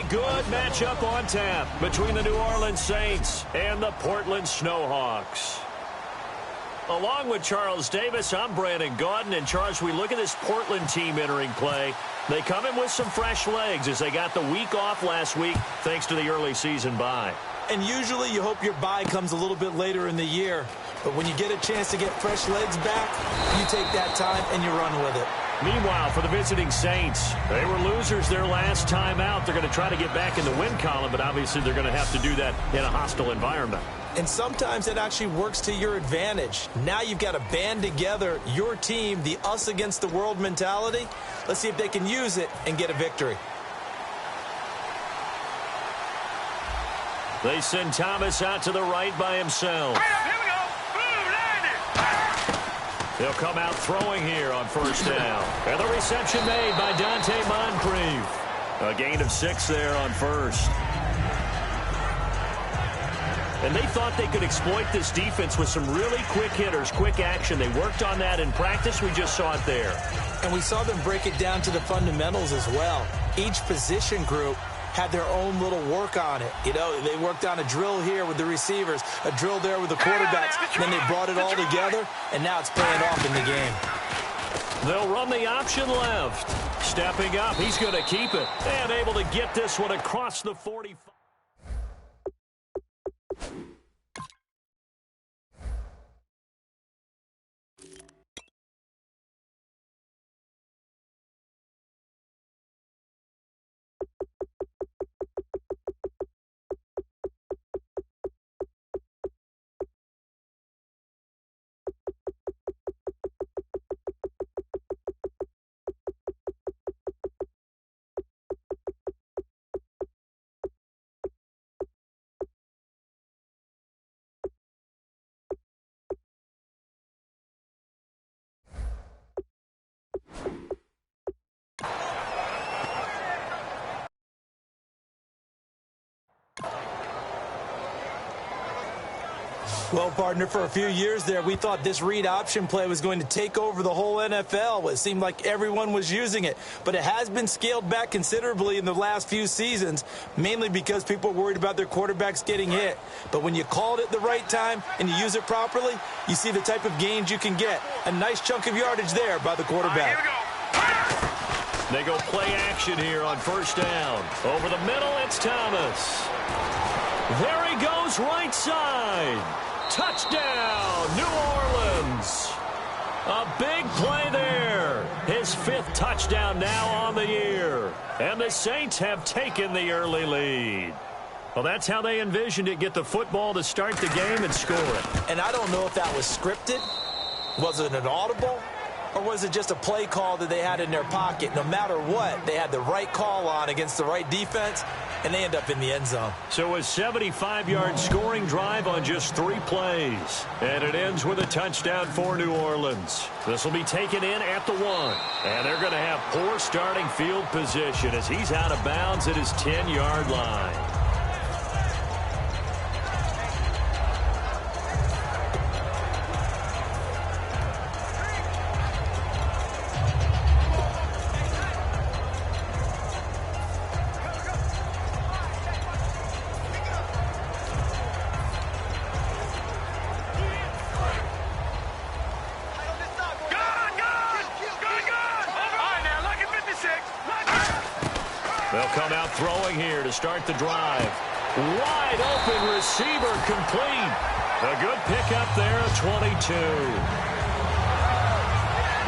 good matchup on tap between the New Orleans Saints and the Portland Snowhawks. Along with Charles Davis, I'm Brandon Gaudin. And Charles, we look at this Portland team entering play. They come in with some fresh legs as they got the week off last week thanks to the early season bye. And usually you hope your bye comes a little bit later in the year. But when you get a chance to get fresh legs back, you take that time and you run with it. Meanwhile, for the visiting Saints, they were losers their last time out. They're going to try to get back in the win column, but obviously they're going to have to do that in a hostile environment. And sometimes it actually works to your advantage. Now you've got to band together your team, the us against the world mentality. Let's see if they can use it and get a victory. They send Thomas out to the right by himself. He'll come out throwing here on first down. And the reception made by Dante Moncrief. A gain of 6 there on first. And they thought they could exploit this defense with some really quick hitters, quick action. They worked on that in practice. We just saw it there. And we saw them break it down to the fundamentals as well. Each position group had their own little work on it. You know, they worked on a drill here with the receivers, a drill there with the quarterbacks, and then they brought it all together, and now it's paying off in the game. They'll run the option left. Stepping up, he's going to keep it. And able to get this one across the 45. Well, partner, for a few years there, we thought this read option play was going to take over the whole NFL. It seemed like everyone was using it. But it has been scaled back considerably in the last few seasons, mainly because people are worried about their quarterbacks getting hit. But when you call it at the right time and you use it properly, you see the type of gains you can get. A nice chunk of yardage there by the quarterback. They go play action here on first down. Over the middle, it's Thomas. There he goes, right side. Touchdown, New Orleans. A big play there. His 5th touchdown now on the year. And the Saints have taken the early lead. Well, that's how they envisioned it. Get the football to start the game and score it. And I don't know if that was scripted. Was it an audible? Or was it just a play call that they had in their pocket? No matter what, they had the right call on against the right defense, and they end up in the end zone. So a 75-yard scoring drive on just 3 plays. And it ends with a touchdown for New Orleans. This will be taken in at the 1. And they're going to have poor starting field position as he's out of bounds at his 10-yard line. They'll come out throwing here to start the drive. Wide open receiver complete. A good pickup there at 22.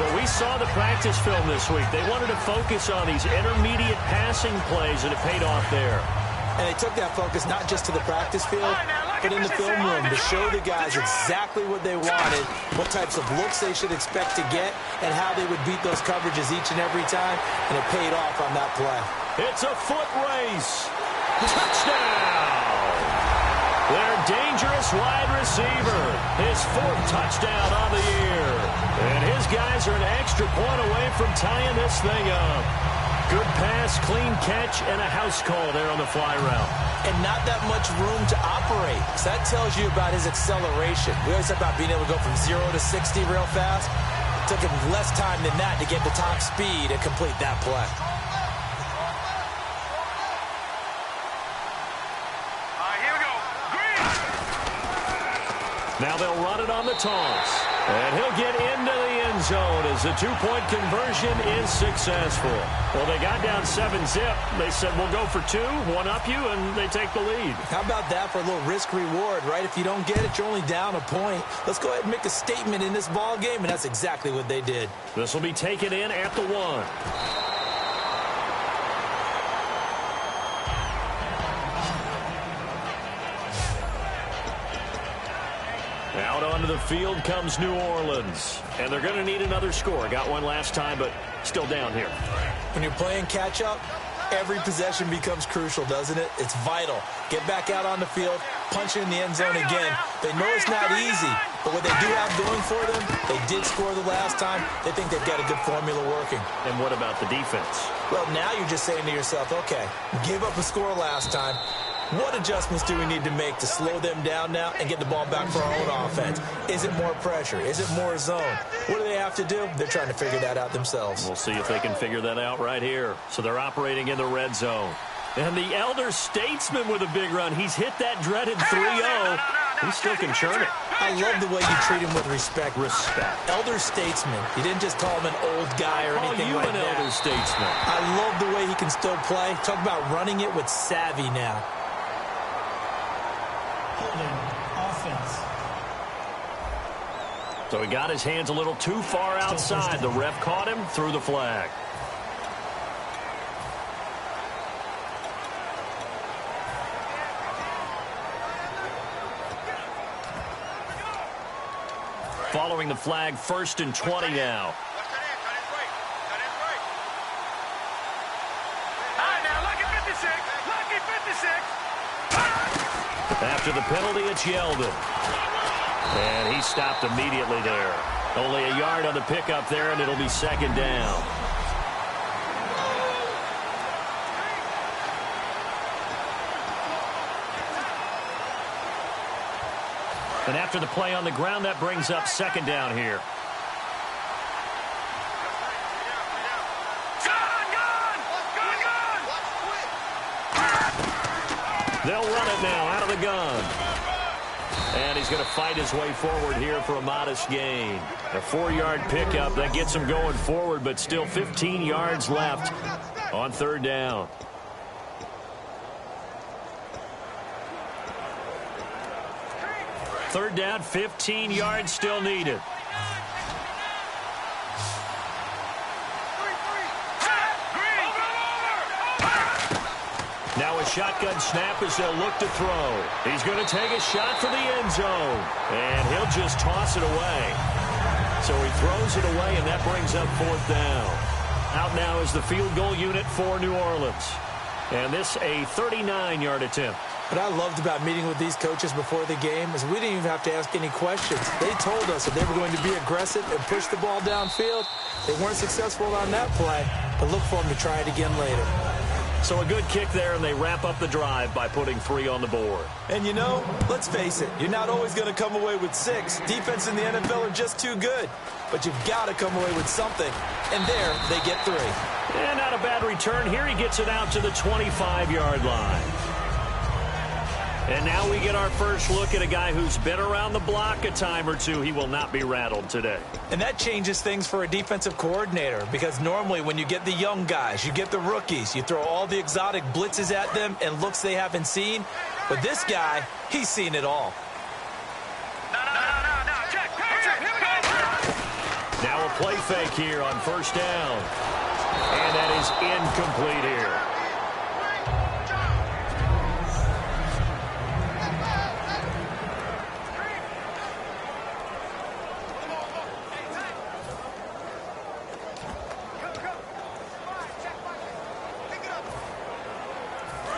Well, we saw the practice film this week. They wanted to focus on these intermediate passing plays, and it paid off there. And they took that focus not just to the practice field, but in the film room to show the guys exactly what they wanted, what types of looks they should expect to get, and how they would beat those coverages each and every time, and it paid off on that play. It's a foot race. Touchdown! Their dangerous wide receiver. His 4th touchdown on the year. And his guys are an extra point away from tying this thing up. Good pass, clean catch, and a house call there on the fly route. And not that much room to operate. So that tells you about his acceleration. We always talk about being able to go from 0 to 60 real fast. It took him less time than that to get the top speed and complete that play. Now they'll run it on the toss. And he'll get into the end zone as the two-point conversion is successful. Well, they got down 7-zip. They said, we'll go for two, one up you, and they take the lead. How about that for a little risk-reward, right? If you don't get it, you're only down a point. Let's go ahead and make a statement in this ball game, and that's exactly what they did. This will be taken in at the 1. Out onto the field comes New Orleans. And they're going to need another score. Got one last time, but still down here. When you're playing catch-up, every possession becomes crucial, doesn't it? It's vital. Get back out on the field, punch it in the end zone again. They know it's not easy, but what they do have going for them, they did score the last time. They think they've got a good formula working. And what about the defense? Well, now you're just saying to yourself, okay, gave up a score last time. What adjustments do we need to make to slow them down now and get the ball back for our own offense? Is it more pressure? Is it more zone? What do they have to do? They're trying to figure that out themselves. We'll see if they can figure that out right here. So they're operating in the red zone. And the elder statesman with a big run. He's hit that dreaded 3-0. He still can churn it. I love the way you treat him with respect. Respect. Elder statesman. You didn't just call him an old guy or anything like that. Call you an elder statesman. I love the way he can still play. Talk about running it with savvy now. Offense. So he got his hands a little too far outside. The ref caught him, threw the flag. Following the flag, 1st and 20 now. After the penalty, it's Yeldon. And he stopped immediately there. Only a yard on the pickup there, and it'll be 2nd down. And after the play on the ground, that brings up 2nd down here. They'll run it now out of the gun. And he's going to fight his way forward here for a modest gain. A 4-yard pickup that gets him going forward, but still 15 yards left on 3rd down. Third down, 15 yards still needed. Now a shotgun snap as they'll look to throw. He's going to take a shot for the end zone. And he'll just toss it away. So he throws it away, and that brings up 4th down. Out now is the field goal unit for New Orleans. And this a 39-yard attempt. What I loved about meeting with these coaches before the game is we didn't even have to ask any questions. They told us that they were going to be aggressive and push the ball downfield. They weren't successful on that play, but look for them to try it again later. So a good kick there, and they wrap up the drive by putting 3 on the board. And you know, let's face it, you're not always going to come away with 6. Defense in the NFL are just too good. But you've got to come away with something. And there, they get 3. And not a bad return here. He gets it out to the 25-yard line. And now we get our first look at a guy who's been around the block a time or two. He will not be rattled today. And that changes things for a defensive coordinator, because normally when you get the young guys, you get the rookies, you throw all the exotic blitzes at them and looks they haven't seen. But this guy, he's seen it all. Now a play fake here on 1st down. And that is incomplete here.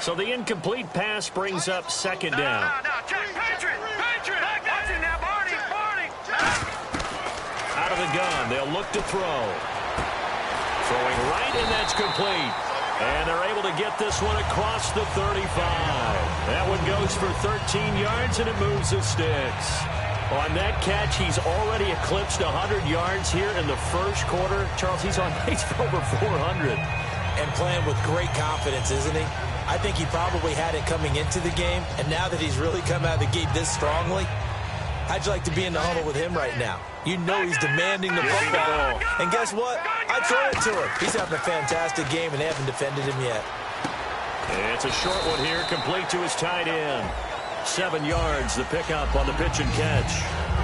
So the incomplete pass brings up 2nd down. Out of the gun, they'll look to throw. Throwing right, and that's complete. And they're able to get this one across the 35. That one goes for 13 yards, and it moves the sticks. On that catch, he's already eclipsed 100 yards here in the first quarter. Charles, he's on pace for over 400. And playing with great confidence, isn't he? I think he probably had it coming into the game, and now that he's really come out of the gate this strongly, How'd you like to be in the huddle with him right now? You know he's demanding the football. And guess what? I throw it to him. He's having a fantastic game, and they haven't defended him yet. It's a short one here, complete to his tight end. 7 yards, the pickup on the pitch and catch.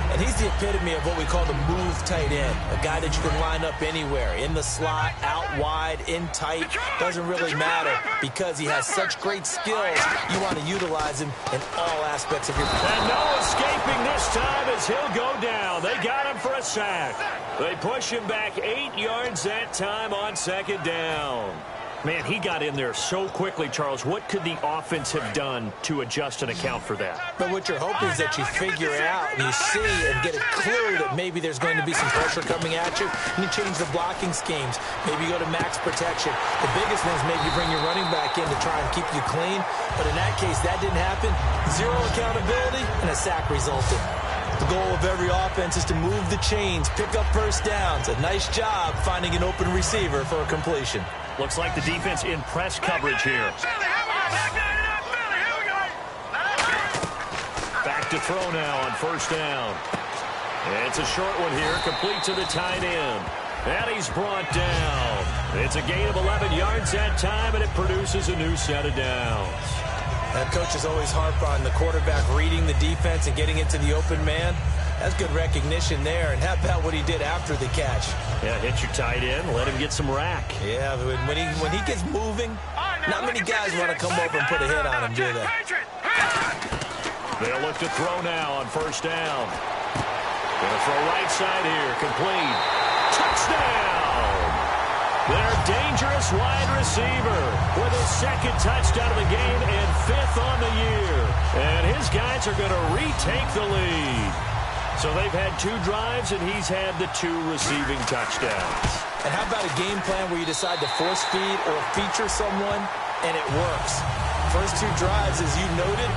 And he's the epitome of what we call the move tight end, a guy that you can line up anywhere, in the slot, out wide, in tight, doesn't really matter because he has such great skills. You want to utilize him in all aspects of your play. And no escaping this time as he'll go down. They got him for a sack. They push him back 8 yards that time on second down. Man, he got in there so quickly, Charles. What could the offense have done to adjust and account for that? But what you're hoping is that you figure out and you see and get a clue that maybe there's going to be some pressure coming at you, and you change the blocking schemes. Maybe you go to max protection. The biggest thing is maybe you bring your running back in to try and keep you clean. But in that case, that didn't happen. Zero accountability, and a sack resulted. The goal of every offense is to move the chains, pick up first downs. A nice job finding an open receiver for a completion. Looks like the defense in press coverage here. Back to throw now on first down. It's a short one here, complete to the tight end. And he's brought down. It's a gain of 11 yards that time, and it produces a new set of downs. And coaches always harp on the quarterback reading the defense and getting into the open man. That's good recognition there. And how about what he did after the catch? Yeah, hit your tight end, let him get some rack. Yeah, when he gets moving, not many guys want to come over and put a hit on him, do they? They'll look to throw now on first down. Gonna throw right side here, complete. Touchdown! Their dangerous wide receiver with his second touchdown of the game and 5th on the year. And his guys are going to retake the lead. So they've had 2 drives, and he's had the 2 receiving touchdowns. And how about a game plan where you decide to force feed or feature someone, and it works? First 2 drives, as you noted,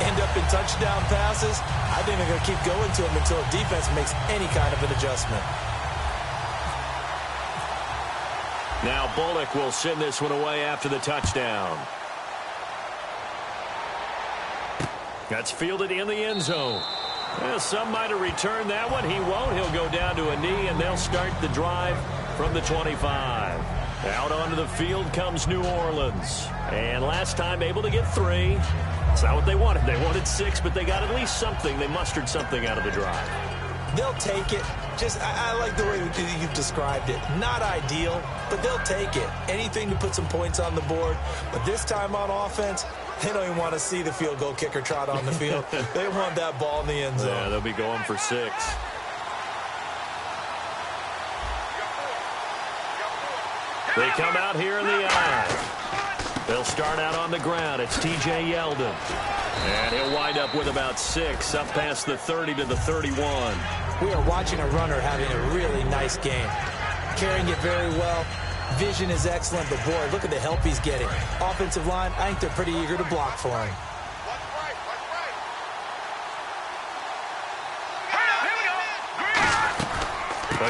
end up in touchdown passes. I think they're going to keep going to them until the defense makes any kind of an adjustment. Now Bullock will send this one away after the touchdown. That's fielded in the end zone. Well, some might have returned that one. He won't. He'll go down to a knee, and they'll start the drive from the 25. Out onto the field comes New Orleans. And last time able to get 3. It's not what they wanted. They wanted 6, but they got at least something. They mustered something out of the drive. They'll take it. I like the way you've described it. Not ideal, but they'll take it. Anything to put some points on the board. But this time on offense, they don't even want to see the field goal kicker trot on the field. They want that ball in the end zone. Yeah, they'll be going for 6. They come out here in the eye. They'll start out on the ground. It's T.J. Yeldon. And he'll wind up with about 6, up past the 30 to the 31. We are watching a runner having a really nice game. Carrying it very well. Vision is excellent, but boy, look at the help he's getting. Offensive line, I think they're pretty eager to block for him.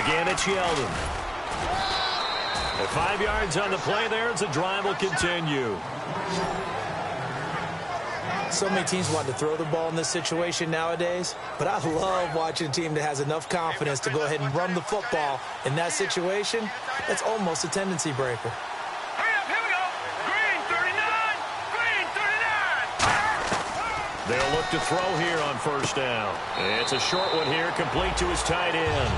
Again, it's Yeldon. At 5 yards on the play there, as the drive will continue. So many teams want to throw the ball in this situation nowadays, but I love watching a team that has enough confidence to go ahead and run the football in that situation. That's almost a tendency breaker. They'll look to throw here on first down. It's a short one here, complete to his tight end.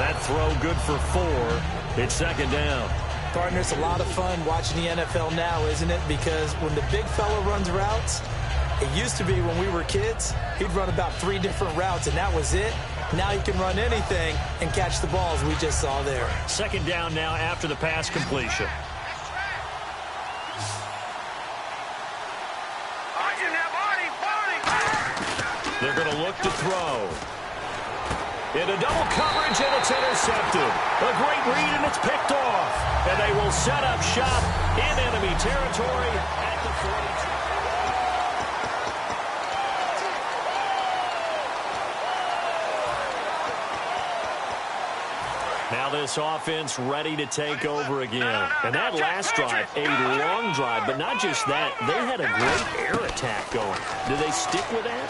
That throw good for 4. It's second down. Partner, it's a lot of fun watching the NFL now, isn't it? Because when the big fella runs routes, it used to be when we were kids, he'd run about 3 different routes, and that was it. Now he can run anything and catch the balls we just saw there. Second down now after the pass completion. They're going to look to throw. Into double coverage, and it's intercepted. A great read, and it's picked off. And they will set up shop in enemy territory at the 42. Now this offense ready to take over again. And that last drive, a long drive, but not just that. They had a great air attack going. Do they stick with that?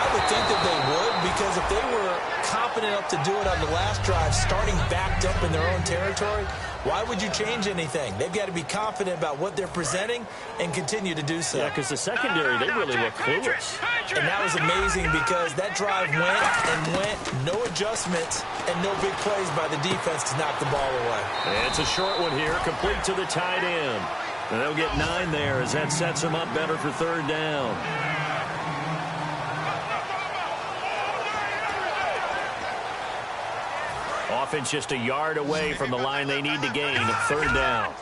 I would think that they would, because if they were confident enough to do it on the last drive, starting backed up in their own territory, why would you change anything? They've got to be confident about what they're presenting and continue to do so. Yeah, because the secondary, they really look clueless. And that was amazing because that drive went, no adjustments, and no big plays by the defense to knock the ball away. And it's a short one here, complete to the tight end. And they'll get 9 there as that sets them up better for third down. Offense just a yard away from the line they need to gain at third down.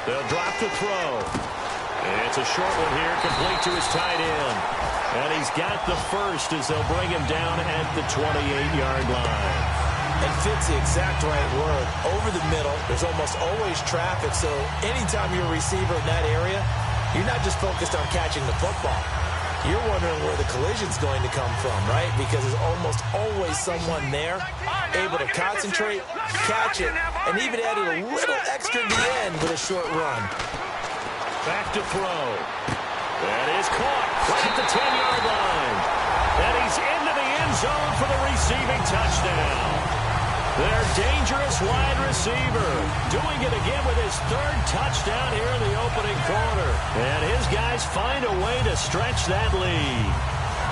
They'll drop to throw. And it's a short one here, complete to his tight end. And he's got the first as they'll bring him down at the 28-yard line. And fits the exact right word. Over the middle, there's almost always traffic, so anytime you're a receiver in that area, you're not just focused on catching the football. You're wondering where the collision's going to come from, right? Because there's almost always someone there able to concentrate, catch it, and even added a little extra at the end with a short run. Back to throw. That is caught right at the 10-yard line. And he's into the end zone for the receiving touchdown. Their dangerous wide receiver doing it again with his third touchdown here in the opening quarter. And his guys find a way to stretch that lead.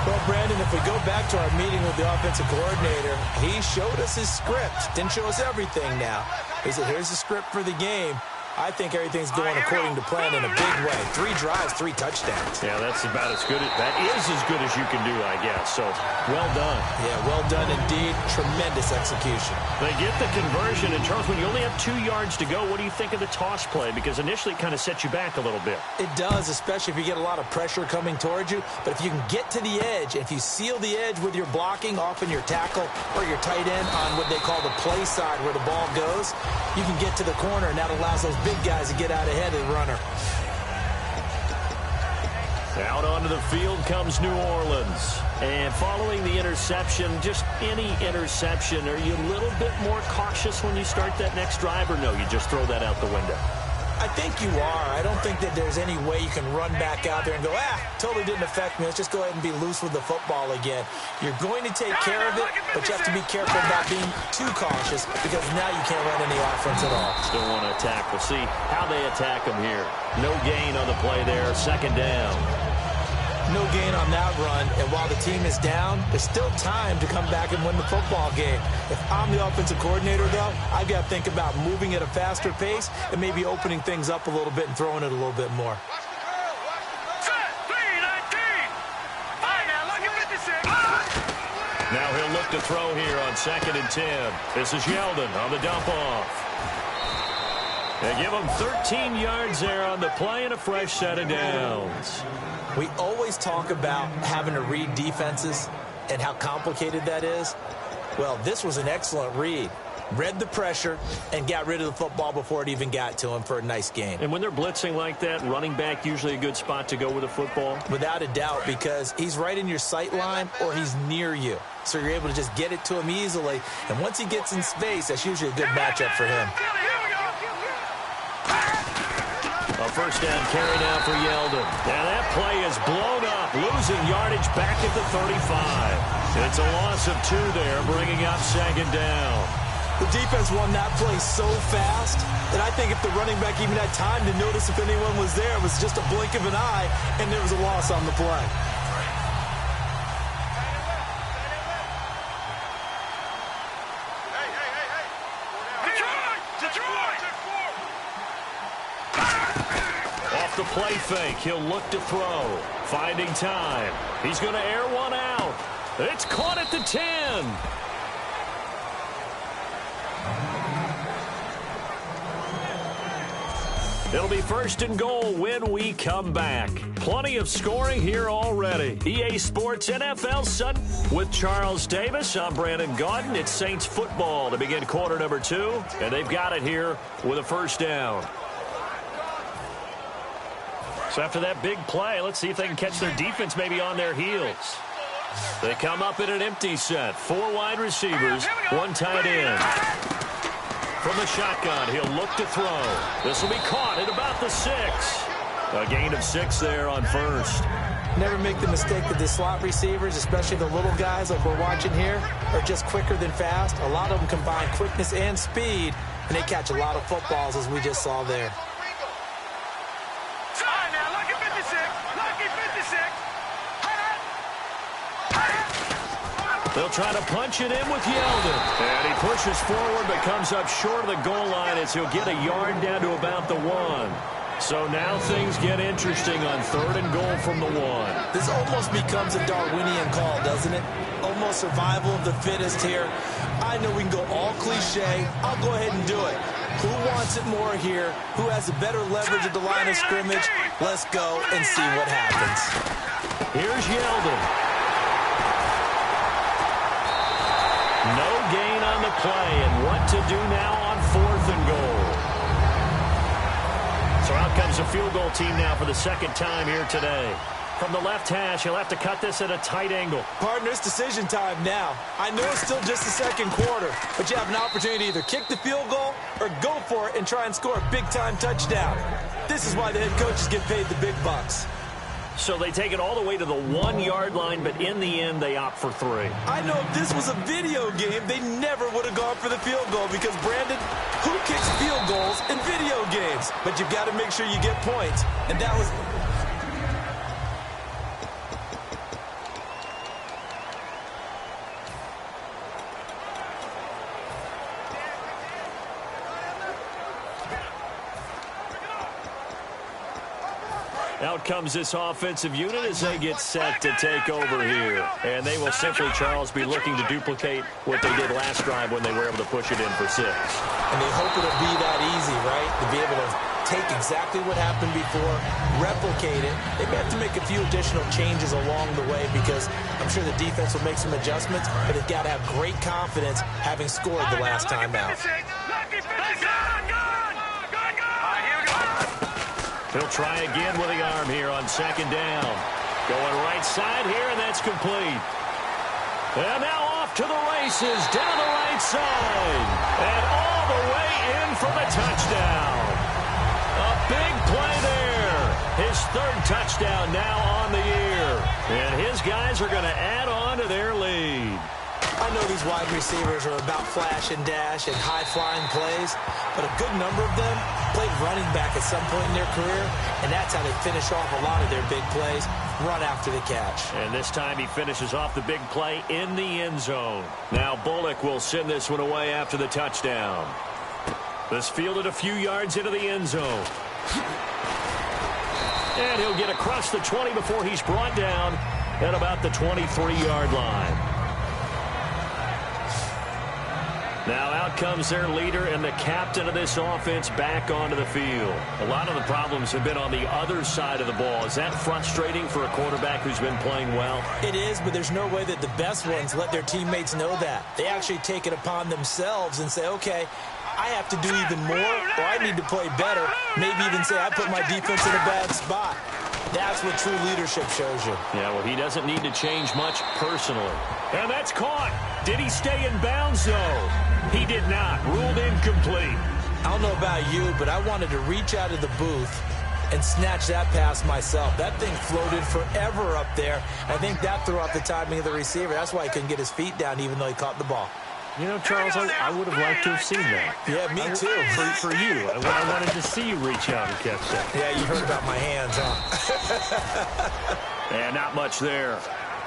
Well, Brandon, if we go back to our meeting with the offensive coordinator, he showed us his script. Didn't show us everything now. He said, here's the script for the game. I think everything's going according to plan in a big way. 3 drives, 3 touchdowns. Yeah, that's about as good. That is as good as you can do, I guess. So, well done. Yeah, well done indeed. Tremendous execution. They get the conversion. And, Charles, when you only have 2 yards to go, what do you think of the toss play? Because initially it kind of sets you back a little bit. It does, especially if you get a lot of pressure coming towards you. But if you can get to the edge, if you seal the edge with your blocking, often your tackle or your tight end on what they call the play side where the ball goes, you can get to the corner, and that allows those big guys to get out ahead of the runner. Out onto the field comes New Orleans. And following the interception, just any interception, are you a little bit more cautious when you start that next drive, or no, you just throw that out the window? I think you are. I don't think that there's any way you can run back out there and go, totally didn't affect me. Let's just go ahead and be loose with the football again. You're going to take care of it, but you have to be careful about being too cautious because now you can't run any offense at all. Still want to attack. We'll see how they attack them here. No gain on the play there. Second down. No gain on that run, and while the team is down, there's still time to come back and win the football game. If I'm the offensive coordinator, though, I've got to think about moving at a faster pace and maybe opening things up a little bit and throwing it a little bit more. Now he'll look to throw here on 2nd and 10. This is Yeldon on the dump off. They give him 13 yards there on the play and a fresh set of downs. We always talk about having to read defenses and how complicated that is. Well, this was an excellent read. Read the pressure and got rid of the football before it even got to him for a nice gain. And when they're blitzing like that, running back usually a good spot to go with the football? Without a doubt, because he's right in your sight line or he's near you. So you're able to just get it to him easily. And once he gets in space, that's usually a good matchup for him. A first down carry now for Yeldon. And that play is blown up, losing yardage back at the 35. It's a loss of 2 there, bringing up 2nd down. The defense won that play so fast that I think if the running back even had time to notice if anyone was there, it was just a blink of an eye, and there was a loss on the play. Off the play fake, he'll look to throw. Finding time. He's going to air one out. It's caught at the 10. It'll be 1st and goal when we come back. Plenty of scoring here already. EA Sports NFL Sunday with Charles Davis. I'm Brandon Gaudin. It's Saints football to begin quarter number 2. And they've got it here with a first down. So after that big play, let's see if they can catch their defense maybe on their heels. They come up in an empty set. 4 wide receivers, 1 tight end. From the shotgun, he'll look to throw. This will be caught at about the 6. A gain of 6 there on first. Never make the mistake that the slot receivers, especially the little guys like we're watching here, are just quicker than fast. A lot of them combine quickness and speed, and they catch a lot of footballs, as we just saw there. They'll try to punch it in with Yeldon. And he pushes forward but comes up short of the goal line as he'll get a yard down to about the 1. So now things get interesting on 3rd and goal from the 1. This almost becomes a Darwinian call, doesn't it? Almost survival of the fittest here. I know we can go all cliche. I'll go ahead and do it. Who wants it more here? Who has a better leverage at the line of scrimmage? Let's go and see what happens. Here's Yeldon. No gain on the play, and what to do now on 4th and goal. So out comes a field goal team now for the 2nd time here today. From the left hash, he'll have to cut this at a tight angle. Partner, it's decision time now. I know it's still just the 2nd quarter, but you have an opportunity to either kick the field goal or go for it and try and score a big-time touchdown. This is why the head coaches get paid the big bucks. So they take it all the way to the 1-yard line, but in the end, they opt for 3. I know if this was a video game, they never would have gone for the field goal because, Brandon, who kicks field goals in video games? But you've got to make sure you get points, and that was... Out comes this offensive unit as they get set to take over here. And they will simply, Charles, be looking to duplicate what they did last drive when they were able to push it in for 6. And they hope it'll be that easy, right? To be able to take exactly what happened before, replicate it. They may have to make a few additional changes along the way because I'm sure the defense will make some adjustments, but they've got to have great confidence having scored the last time out. He'll try again with the arm here on 2nd down. Going right side here, and that's complete. And now off to the races, down the right side. And all the way in for the touchdown. A big play there. His 3rd touchdown now on the year. And his guys are going to add on to their lead. I know these wide receivers are about flash and dash and high-flying plays, but a good number of them played running back at some point in their career, and that's how they finish off a lot of their big plays, run after the catch. And this time he finishes off the big play in the end zone. Now Bullock will send this one away after the touchdown. This fielded a few yards into the end zone. And he'll get across the 20 before he's brought down at about the 23-yard line. Now out comes their leader and the captain of this offense back onto the field. A lot of the problems have been on the other side of the ball. Is that frustrating for a quarterback who's been playing well? It is, but there's no way that the best ones let their teammates know that. They actually take it upon themselves and say, okay, I have to do even more, or I need to play better. Maybe even say I put my defense in a bad spot. That's what true leadership shows you. Yeah, well, he doesn't need to change much personally. And that's caught. Did he stay in bounds, though? He did not. Ruled incomplete. I don't know about you, but I wanted to reach out of the booth and snatch that pass myself. That thing floated forever up there. I think that threw off the timing of the receiver. That's why he couldn't get his feet down even though he caught the ball. You know, Charles, I would have liked to have seen that. Yeah, me too. For you. I wanted to see you reach out and catch that. Yeah, you heard about my hands, huh? And not much there.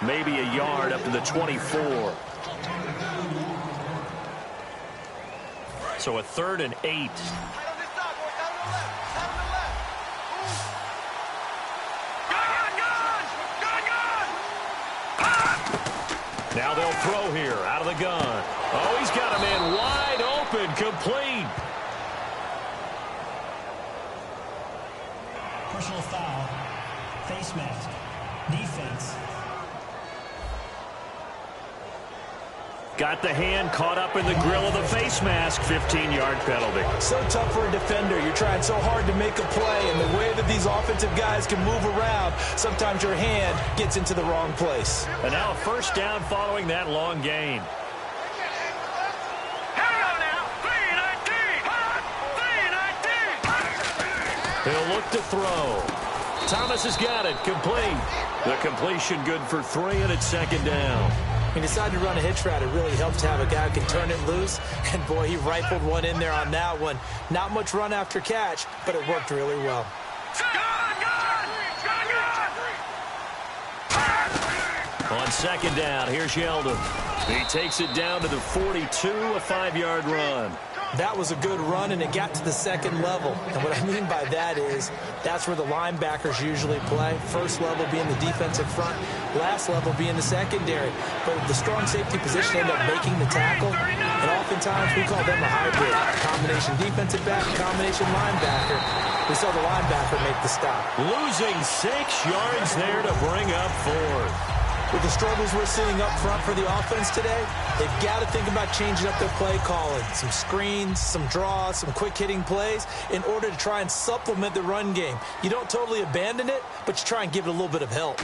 Maybe a yard up to the 24. So a 3rd and 8. Now they'll throw here out of the gun. Oh, he's got a man wide open, complete. Personal foul, face mask, defense. Got the hand caught up in the grill of the face mask, 15-yard penalty. So tough for a defender. You're trying so hard to make a play, and the way that these offensive guys can move around, sometimes your hand gets into the wrong place. And now a 1st down following that long gain. He'll look to throw. Thomas has got it. Complete. The completion good for 3, and it's second down. He decided to run a hitch route. It really helps to have a guy who can turn it loose. And, boy, he rifled one in there on that one. Not much run after catch, but it worked really well. On second down, here's Yeldon. He takes it down to the 42, a 5-yard run. That was a good run, and it got to the second level. And what I mean by that is that's where the linebackers usually play. First level being the defensive front, last level being the secondary. But the strong safety position ended up making the tackle, and oftentimes we call them a hybrid. Combination defensive back, combination linebacker. We saw the linebacker make the stop. Losing 6 yards there to bring up 4th. With the struggles we're seeing up front for the offense today, they've got to think about changing up their play calling. Some screens, some draws, some quick-hitting plays in order to try and supplement the run game. You don't totally abandon it, but you try and give it a little bit of help.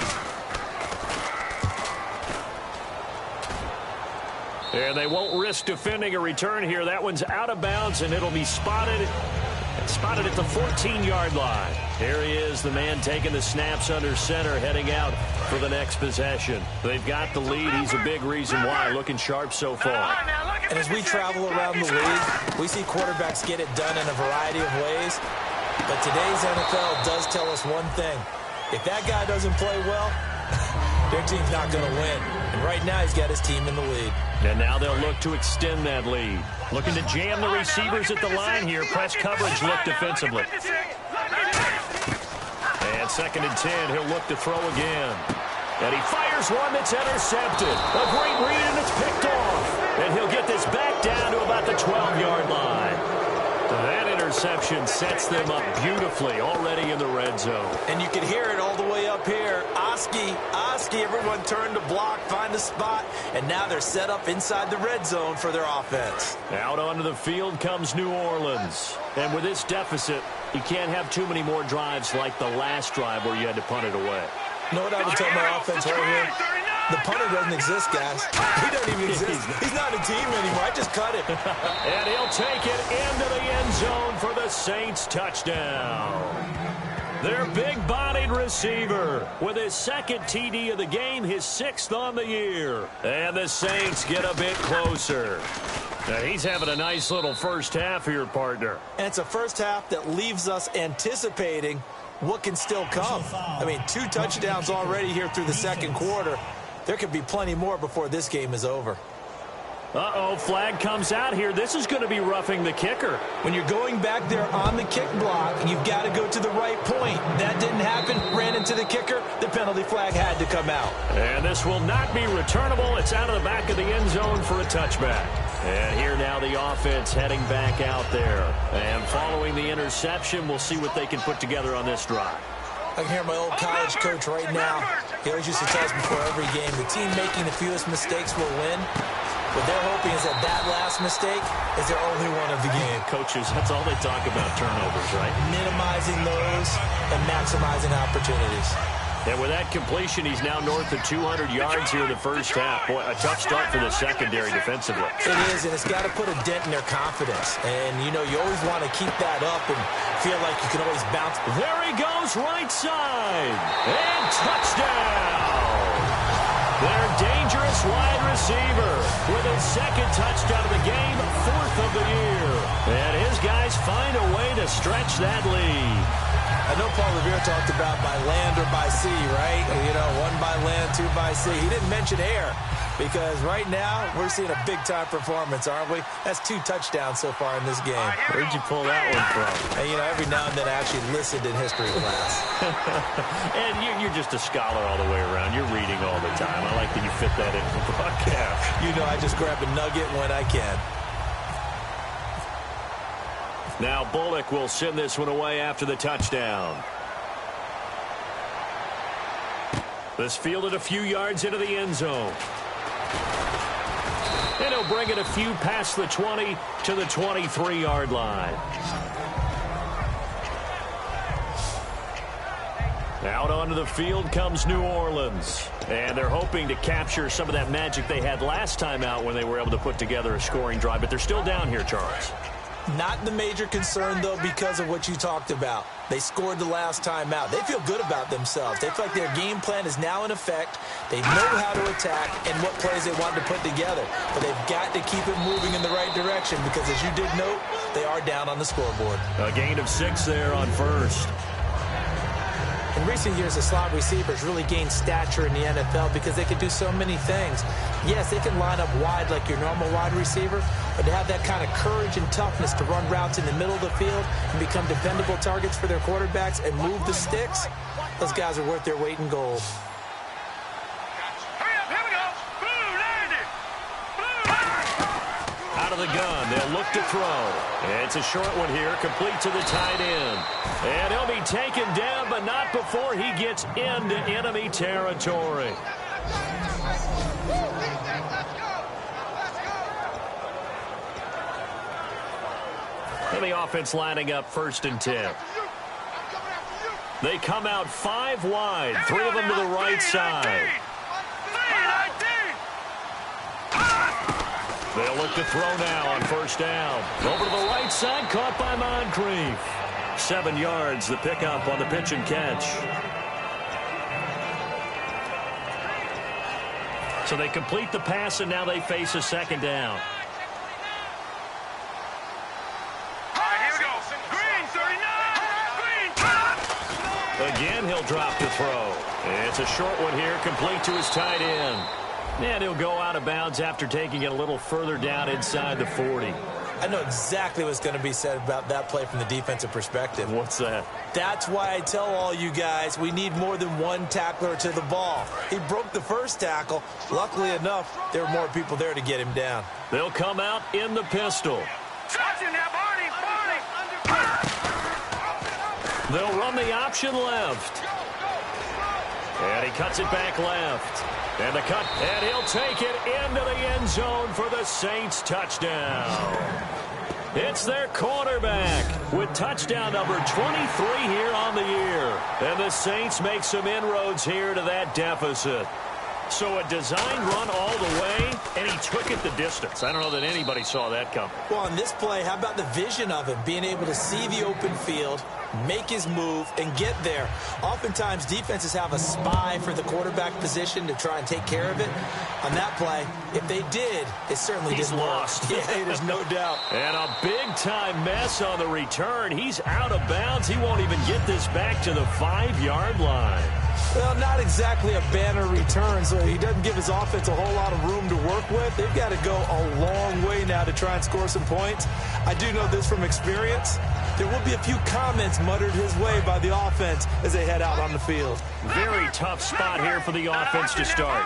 And they won't risk defending a return here. That one's out of bounds, and it'll be spotted at the 14-yard line. Here he is, the man taking the snaps under center, heading out for the next possession. They've got the lead. He's a big reason why. Looking sharp so far. And as we travel around the league, we see quarterbacks get it done in a variety of ways. But today's NFL does tell us one thing. If that guy doesn't play well, their team's not going to win. And right now he's got his team in the lead. And now they'll look to extend that lead. Looking to jam the receivers at the line here. Press coverage look defensively. And second and 10, he'll look to throw again. And he fires one that's intercepted. A great read, and it's picked off. And he'll get this back down to about the 12-yard line. That interception sets them up beautifully already in the red zone. And you can hear it all the way up here. Oski, everyone turned to block, find a spot, and now they're set up inside the red zone for their offense. Out onto the field comes New Orleans. And with this deficit, you can't have too many more drives like the last drive where you had to punt it away. You know what I would tell my offense right here? The punter doesn't exist, guys. He doesn't even exist. He's not a team anymore. I just cut it. And he'll take it into the end zone for the Saints touchdown. Their big-bodied receiver with his second TD of the game, his 6th on the year. And the Saints get a bit closer. Now, he's having a nice little first half here, partner. And it's a first half that leaves us anticipating what can still come. I mean, 2 touchdowns already here through the second quarter. There could be plenty more before this game is over. Uh-oh, flag comes out here. This is going to be roughing the kicker. When you're going back there on the kick block, you've got to go to the right point. That didn't happen. Ran into the kicker. The penalty flag had to come out. And this will not be returnable. It's out of the back of the end zone for a touchback. And here now the offense heading back out there. And following the interception, we'll see what they can put together on this drive. I can hear my old college coach right now. He always used to tell us before every game, the team making the fewest mistakes will win. What they're hoping is that last mistake is their only one of the game. Coaches, that's all they talk about, turnovers, right? Minimizing those and maximizing opportunities. And with that completion, he's now north of 200 yards here in the first half. Boy, a tough start for the secondary defensively. It is, and it's got to put a dent in their confidence. And, you know, you always want to keep that up and feel like you can always bounce. There he goes, right side. And touchdown. Their dangerous wide receiver with his second touchdown of the game, 4th of the year. And his guys find a way to stretch that lead. I know Paul Revere talked about by land or by sea, right? You know, 1 by land, 2 by sea. He didn't mention air because right now we're seeing a big-time performance, aren't we? That's 2 touchdowns so far in this game. Where'd you pull that one from? And, you know, every now and then I actually listened in history class. And you're just a scholar all the way around. You're reading all the time. I like that you fit that in the broadcast. You know, I just grab a nugget when I can. Now Bullock will send this one away after the touchdown. This fielded a few yards into the end zone. And he'll bring it a few past the 20 to the 23-yard line. Out onto the field comes New Orleans. And they're hoping to capture some of that magic they had last time out when they were able to put together a scoring drive. But they're still down here, Charles. Not the major concern, though, because of what you talked about. They scored the last time out. They feel good about themselves. They feel like their game plan is now in effect. They know how to attack and what plays they want to put together. But they've got to keep it moving in the right direction because, as you did note, they are down on the scoreboard. A gain of 6 there on first. In recent years, the slot receivers really gained stature in the NFL because they can do so many things. Yes, they can line up wide like your normal wide receiver, but to have that kind of courage and toughness to run routes in the middle of the field and become dependable targets for their quarterbacks and move the sticks, those guys are worth their weight in gold. Out of the gun, they'll look to throw. It's a short one here, complete to the tight end. And he'll be taken down, but not before he gets into enemy territory. And the offense lining up 1st and 10. They come out 5 wide, 3 of them to the right side. They'll look to throw now on 1st down. Over to the right side, caught by Moncrief. 7 yards, the pickup on the pitch and catch. So they complete the pass, and now they face a 2nd down. Again, he'll drop to throw. It's a short one here, complete to his tight end. And he'll go out of bounds after taking it a little further down inside the 40. I know exactly what's going to be said about that play from the defensive perspective. What's that? That's why I tell all you guys we need more than one tackler to the ball. He broke the first tackle. Luckily enough, there were more people there to get him down. They'll come out in the pistol. They'll run the option left. And he cuts it back left. And the cut, and he'll take it into the end zone for the Saints touchdown. It's their quarterback with touchdown number 23 here on the year. And the Saints make some inroads here to that deficit. So a design run all the way, and he took it the distance. I don't know that anybody saw that coming. Well, on this play, how about the vision of him, being able to see the open field, make his move, and get there. Oftentimes, defenses have a spy for the quarterback position to try and take care of it. On that play, if they did, it certainly didn't lost. work. Yeah, there's no doubt. And a big-time mess on the return. He's out of bounds. He won't even get this back to the 5-yard line. Well, not exactly a banner return, so he doesn't give his offense a whole lot of room to work with. They've got to go a long way now to try and score some points. I do know this from experience. There will be a few comments muttered his way by the offense as they head out on the field. Very tough spot here for the offense to start.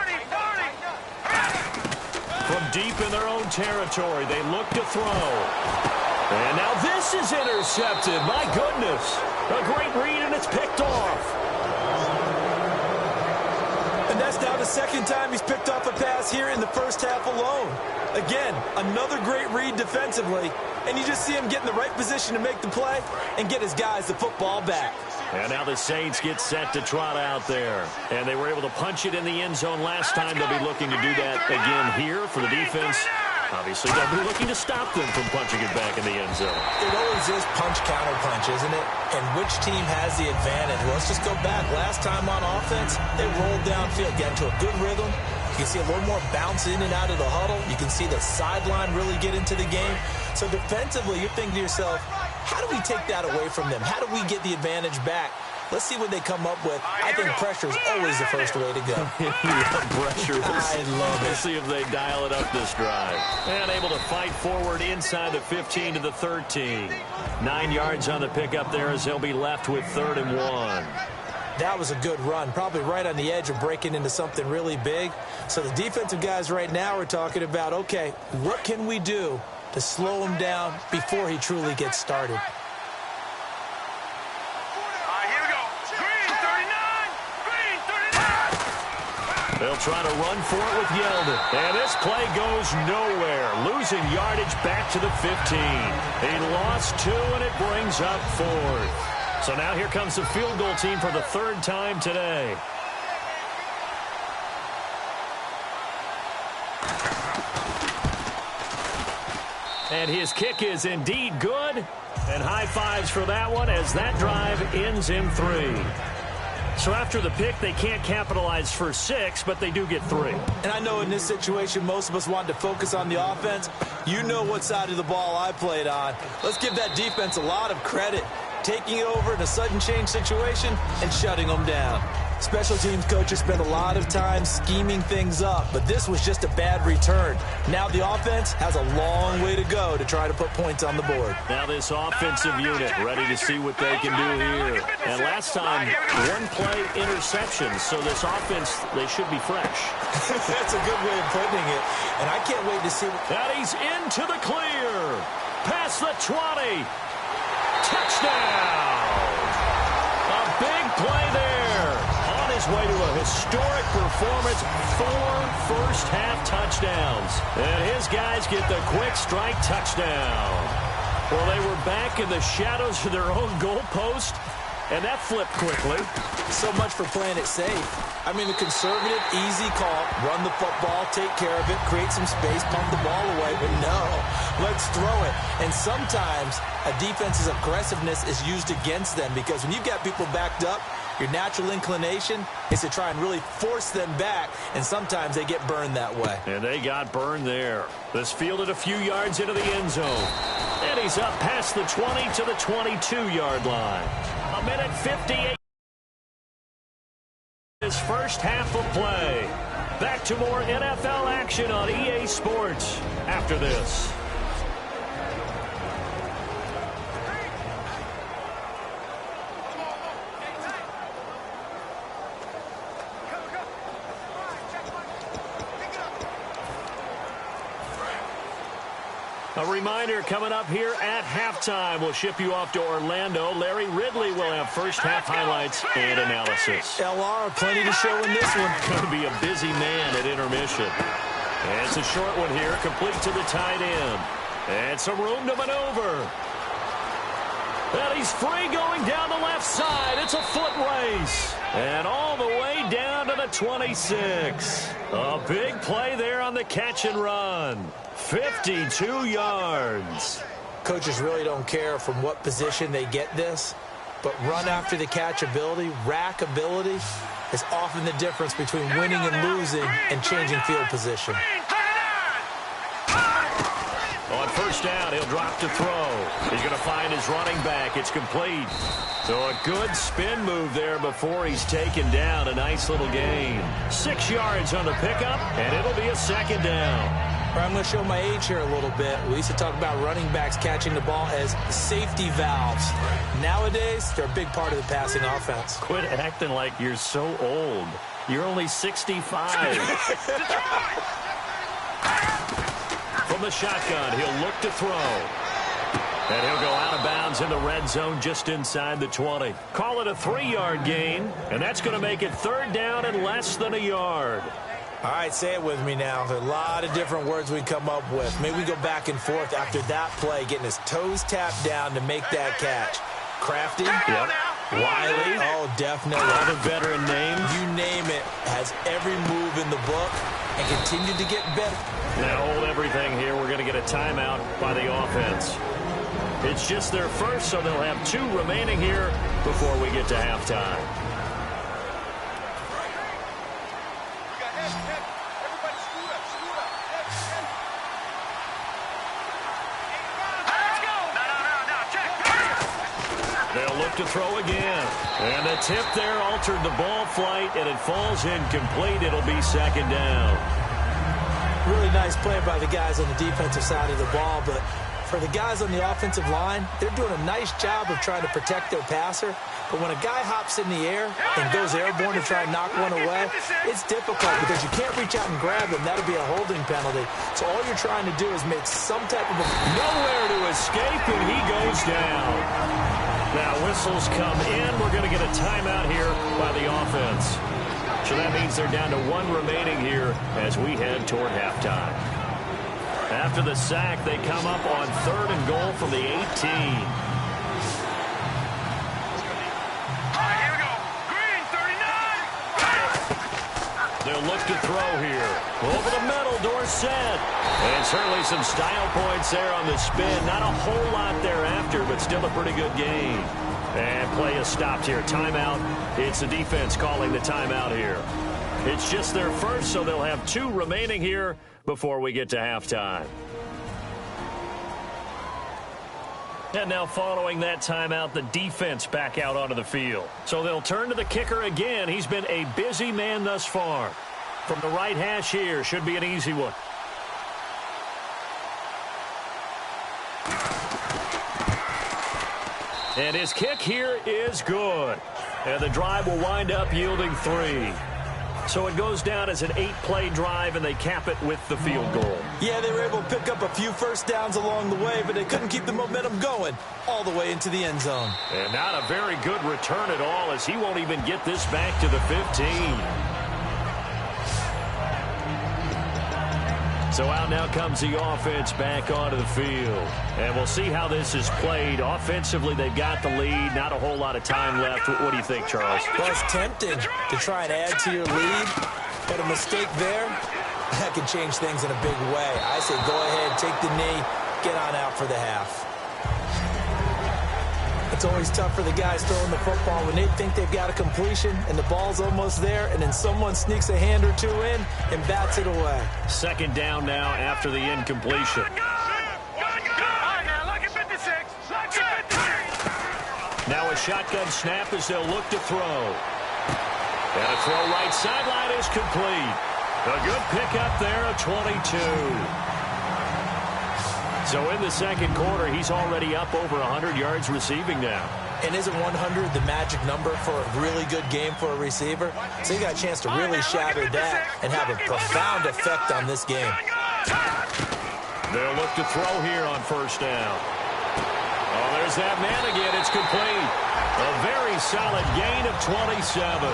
From deep in their own territory, they look to throw. And now this is intercepted. My goodness. A great read, and it's picked off. And that's now the 2nd time he's picked off a pass here in the first half alone. Again, another great read defensively, and you just see him get in the right position to make the play and get his guys the football back. And now the Saints get set to trot out there. And they were able to punch it in the end zone last time. They'll be looking to do that again here for the defense. Obviously, they'll be looking to stop them from punching it back in the end zone. It always is punch-counter-punch, isn't it? And which team has the advantage? Well, let's just go back. Last time on offense, they rolled downfield, got into a good rhythm. You can see a little more bounce in and out of the huddle. You can see the sideline really get into the game. So defensively, you're thinking to yourself, how do we take that away from them? How do we get the advantage back? Let's see what they come up with. I think pressure is always the first way to go. Pressure. I love it. Let's see if they dial it up this drive. And able to fight forward inside the 15 to the 13. 9 yards on the pickup there as they'll be left with 3rd and 1. That was a good run, probably right on the edge of breaking into something really big. So the defensive guys right now are talking about, okay, what can we do to slow him down before he truly gets started? They'll try to run for it with Yeldon. And this play goes nowhere. Losing yardage back to the 15. He lost 2, and it brings up 4th. So now here comes the field goal team for the 3rd time today. And his kick is indeed good. And high fives for that one as that drive ends in 3. So after the pick, they can't capitalize for 6, but they do get 3. And I know in this situation, most of us wanted to focus on the offense. You know what side of the ball I played on. Let's give that defense a lot of credit, taking over in a sudden change situation and shutting them down. Special teams coaches spend a lot of time scheming things up, but this was just a bad return. Now the offense has a long way to go to try to put points on the board. Now this offensive unit ready to see what they can do here. And last time, one-play interceptions, so this offense, they should be fresh. That's a good way of putting it, and I can't wait to see. And he's into the clear. Past the 20. Touchdown! A big play there. On his way to a historic performance, 4 first-half touchdowns. And his guys get the quick strike touchdown. Well, they were back in the shadows of their own goalpost, and that flipped quickly. So much for playing it safe. I mean, the conservative, easy call, run the football, take care of it, create some space, pump the ball away, but no, let's throw it. And sometimes a defense's aggressiveness is used against them because when you've got people backed up, your natural inclination is to try and really force them back, and sometimes they get burned that way. And they got burned there. This fielded a few yards into the end zone. And he's up past the 20 to the 22-yard line. A minute 58. His first half of play. Back to more NFL action on EA Sports after this. A reminder coming up here at halftime. We'll ship you off to Orlando. Larry Ridley will have first half highlights and analysis. LR, plenty to show in this one. Going to be a busy man at intermission. And it's a short one here, complete to the tight end. And some room to maneuver. And he's free going down the left side. It's a foot race. And all the way down to the 26. A big play there on the catch and run. 52 yards. Coaches really don't care from what position they get this, but run after the catch ability, rack ability, is often the difference between winning and losing and changing field position. On first down, he'll drop to throw. He's going to find his running back. It's complete. So a good spin move there before he's taken down. A nice little gain. 6 yards on the pickup, and it'll be a second down. I'm going to show my age here a little bit. We used to talk about running backs catching the ball as safety valves. Nowadays, they're a big part of the passing offense. Quit acting like you're so old. You're only 65. From the shotgun, he'll look to throw. And he'll go out of bounds in the red zone just inside the 20. Call it a 3-yard gain, and that's going to make it third down and less than a yard. All right, say it with me now. There are a lot of different words we come up with. Maybe we go back and forth after that play, getting his toes tapped down to make that catch. Crafty? Yep. Wiley? Oh, definitely. All the veteran names. You name it. Has every move in the book and continued to get better. Now hold everything here. We're going to get a timeout by the offense. It's just their first, so they'll have 2 remaining here before we get to halftime. They'll look to throw again. And the tip there altered the ball flight, and it falls incomplete. It'll be second down. Really nice play by the guys on the defensive side of the ball, but for the guys on the offensive line, they're doing a nice job of trying to protect their passer. But when a guy hops in the air and goes airborne to try and knock one away, it's difficult because you can't reach out and grab him. That'll be a holding penalty. So all you're trying to do is make some type of nowhere to escape, and he goes down. Now whistles come in. We're going to get a timeout here by the offense. So that means they're down to 1 remaining here as we head toward halftime. After the sack, they come up on 3rd and goal from the 18. They'll look look to throw here. Over the middle, Dorsett. And certainly some style points there on the spin. Not a whole lot thereafter, but still a pretty good game. And play is stopped here. Timeout. It's the defense calling the timeout here. It's just their first, so they'll have 2 remaining here before we get to halftime. And now following that timeout, the defense back out onto the field. So they'll turn to the kicker again. He's been a busy man thus far. From the right hash here, should be an easy one. And his kick here is good. And the drive will wind up yielding 3. So it goes down as an 8-play drive, and they cap it with the field goal. Yeah, they were able to pick up a few first downs along the way, but they couldn't keep the momentum going all the way into the end zone. And not a very good return at all, as he won't even get this back to the 15. So out now comes the offense back onto the field. And we'll see how this is played. Offensively, they've got the lead. Not a whole lot of time left. What do you think, Charles? Well, it's tempting to try and add to your lead, but a mistake there, that can change things in a big way. I say go ahead, take the knee, get on out for the half. It's always tough for the guys throwing the football when they think they've got a completion and the ball's almost there, and then someone sneaks a hand or 2 in and bats it away. Second down now after the incompletion. Now a shotgun snap as they'll look to throw. And a throw right sideline is complete. A good pickup there of 22. So in the second quarter, he's already up over 100 yards receiving now. And isn't 100 the magic number for a really good game for a receiver? So he got a chance to really shatter that and have a profound effect on this game. They'll look to throw here on first down. Oh, there's that man again. It's complete. A very solid gain of 27.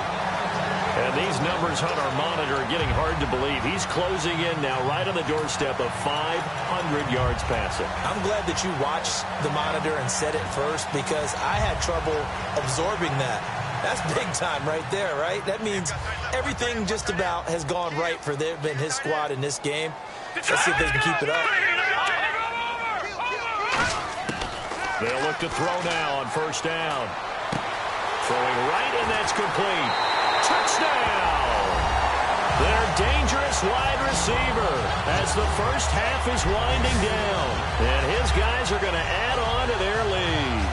And these numbers on our monitor are getting hard to believe. He's closing in now right on the doorstep of 500 yards passing. I'm glad that you watched the monitor and said it first, because I had trouble absorbing that. That's big time right there, right? That means everything just about has gone right for them and his squad in this game. Let's see if they can keep it up. They'll look to throw now on first down. Throwing right, and that's complete. Touchdown! Their dangerous wide receiver as the first half is winding down. And his guys are going to add on to their lead.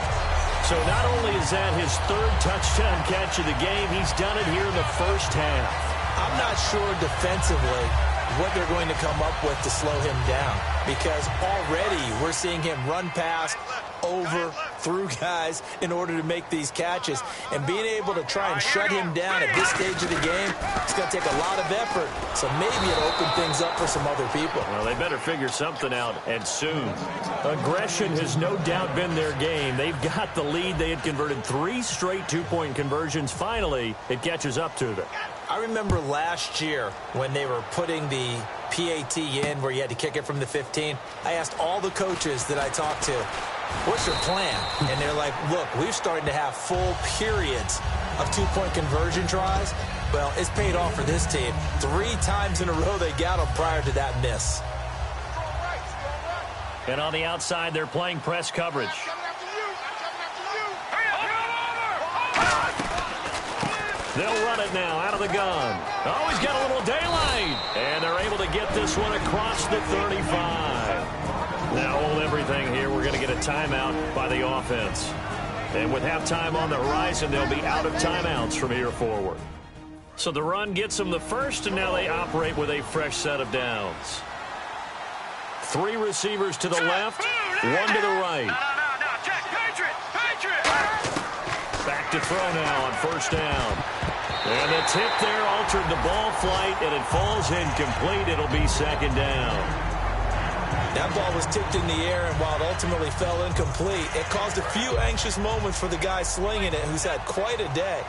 So not only is that his 3rd touchdown catch of the game, he's done it here in the first half. I'm not sure defensively what they're going to come up with to slow him down, because already we're seeing him run past, over, through guys in order to make these catches. And being able to try and shut him down at this stage of the game, it's going to take a lot of effort. So maybe it'll open things up for some other people. Well, they better figure something out, and soon. Aggression has no doubt been their game. They've got the lead. They had converted 3 straight 2-point conversions. Finally, it catches up to them. I remember last year when they were putting the PAT in where you had to kick it from the 15. I asked all the coaches that I talked to, what's your plan? And they're like, look, we're starting to have full periods of 2-point conversion tries. Well, it's paid off for this team. 3 times in a row they got them prior to that miss. And on the outside, they're playing press coverage. They'll run it now out of the gun. Oh, he's got a little daylight. And they're able to get this one across the 35. Now hold everything here. We're going to get a timeout by the offense. And with halftime on the horizon, they'll be out of timeouts from here forward. So the run gets them the first, and now they operate with a fresh set of downs. 3 receivers to the left, 1 to the right. Back to throw now on first down. And the tip there altered the ball flight, and it falls incomplete. It'll be second down. That ball was tipped in the air, and while it ultimately fell incomplete, it caused a few anxious moments for the guy slinging it, who's had quite a day.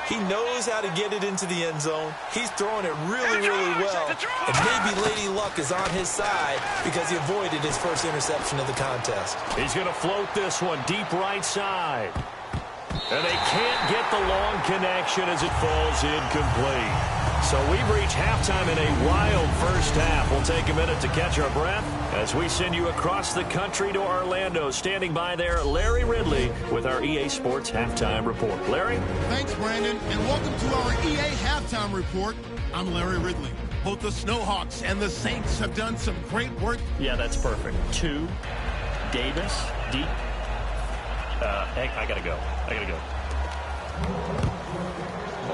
He knows how to get it into the end zone. He's throwing it really, really well. And maybe Lady Luck is on his side because he avoided his first interception of the contest. He's going to float this one deep right side. And they can't get the long connection as it falls incomplete. So we've reached halftime in a wild first half. We'll take a minute to catch our breath as we send you across the country to Orlando. Standing by there, Larry Ridley with our EA Sports Halftime Report. Larry? Thanks, Brandon, and welcome to our EA Halftime Report. I'm Larry Ridley. Both the Snowhawks and the Saints have done some great work. Yeah, that's perfect. 2, Davis, deep. I gotta go.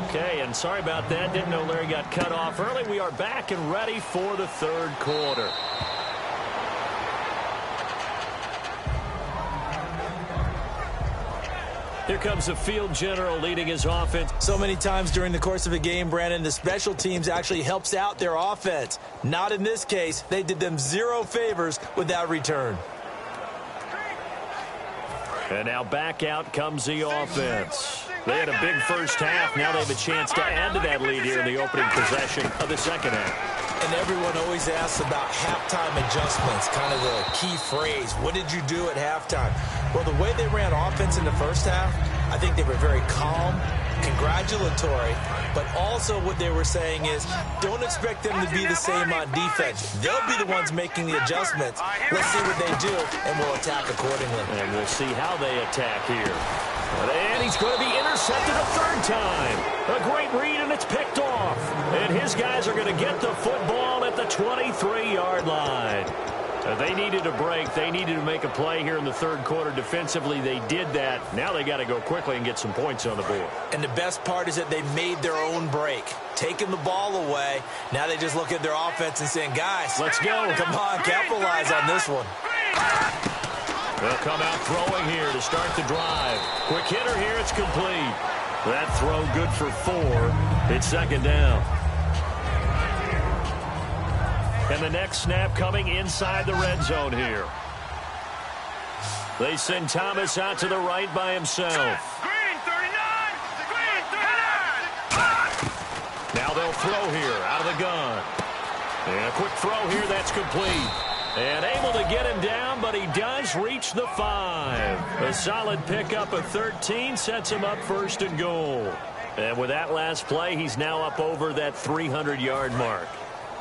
Okay, and sorry about that. Didn't know Larry got cut off early. We are back and ready for the third quarter. Here comes the field general leading his offense. So many times during the course of a game, Brandon, the special teams actually helps out their offense. Not in this case. They did them zero favors with that return. And now back out comes the offense. They had a big first half. Now they have a chance to add to that lead here in the opening possession of the second half. And everyone always asks about halftime adjustments, kind of the key phrase. What did you do at halftime? Well, the way they ran offense in the first half, I think they were very calm, congratulatory, but also what they were saying is don't expect them to be the same on defense. They'll be the ones making the adjustments. Let's see what they do, and we'll attack accordingly. And we'll see how they attack here. And he's going to be intercepted a third time. A great read, and it's picked off. And his guys are going to get the football at the 23-yard line. They needed a break. They needed to make a play here in the third quarter. Defensively, they did that. Now they got to go quickly and get some points on the board. And the best part is that they made their own break, taking the ball away. Now they just look at their offense and saying, guys, let's go. Come on, capitalize on this one. They'll come out throwing here to start the drive. Quick hitter here, it's complete. That throw good for 4. It's second down. And the next snap coming inside the red zone here. They send Thomas out to the right by himself. Now they'll throw here out of the gun. And a quick throw here, that's complete. And able to get him down, but he does reach the 5. A solid pickup of 13 sets him up first and goal. And with that last play, he's now up over that 300-yard mark.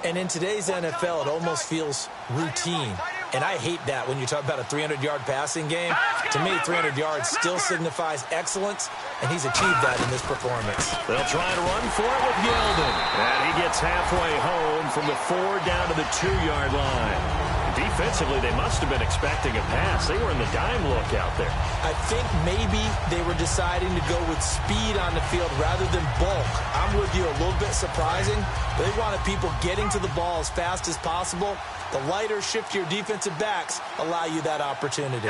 And in today's NFL, it almost feels routine. And I hate that when you talk about a 300-yard passing game. To me, 300 yards still signifies excellence, and he's achieved that in this performance. They'll try to run for it with Yeldon. And he gets halfway home from the 4 down to the 2-yard line. Defensively, they must have been expecting a pass. They were in the dime look out there. I think maybe they were deciding to go with speed on the field rather than bulk. I'm with you, a little bit surprising. They wanted people getting to the ball as fast as possible. The lighter, shiftier defensive backs allow you that opportunity.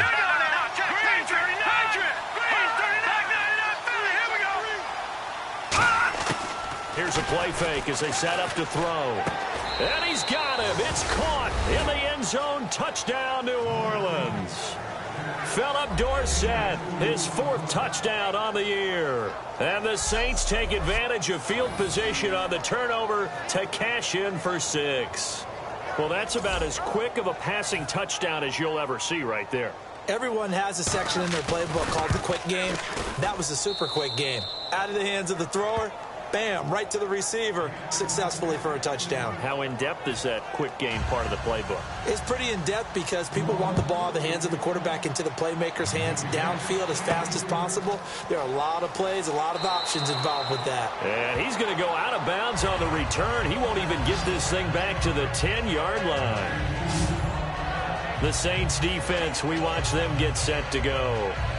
Here's a play fake as they set up to throw. And he's got him. It's caught in the end zone. Touchdown, New Orleans. Philip Dorsett, his 4th touchdown on the year. And the Saints take advantage of field position on the turnover to cash in for 6. Well, that's about as quick of a passing touchdown as you'll ever see right there. Everyone has a section in their playbook called the quick game. That was a super quick game. Out of the hands of the thrower, bam, right to the receiver, successfully for a touchdown. How in-depth is that quick game part of the playbook? It's pretty in-depth because people want the ball in the hands of the quarterback into the playmaker's hands downfield as fast as possible. There are a lot of plays, a lot of options involved with that. And he's going to go out of bounds on the return. He won't even get this thing back to the 10-yard line. The Saints defense, we watch them get set to go.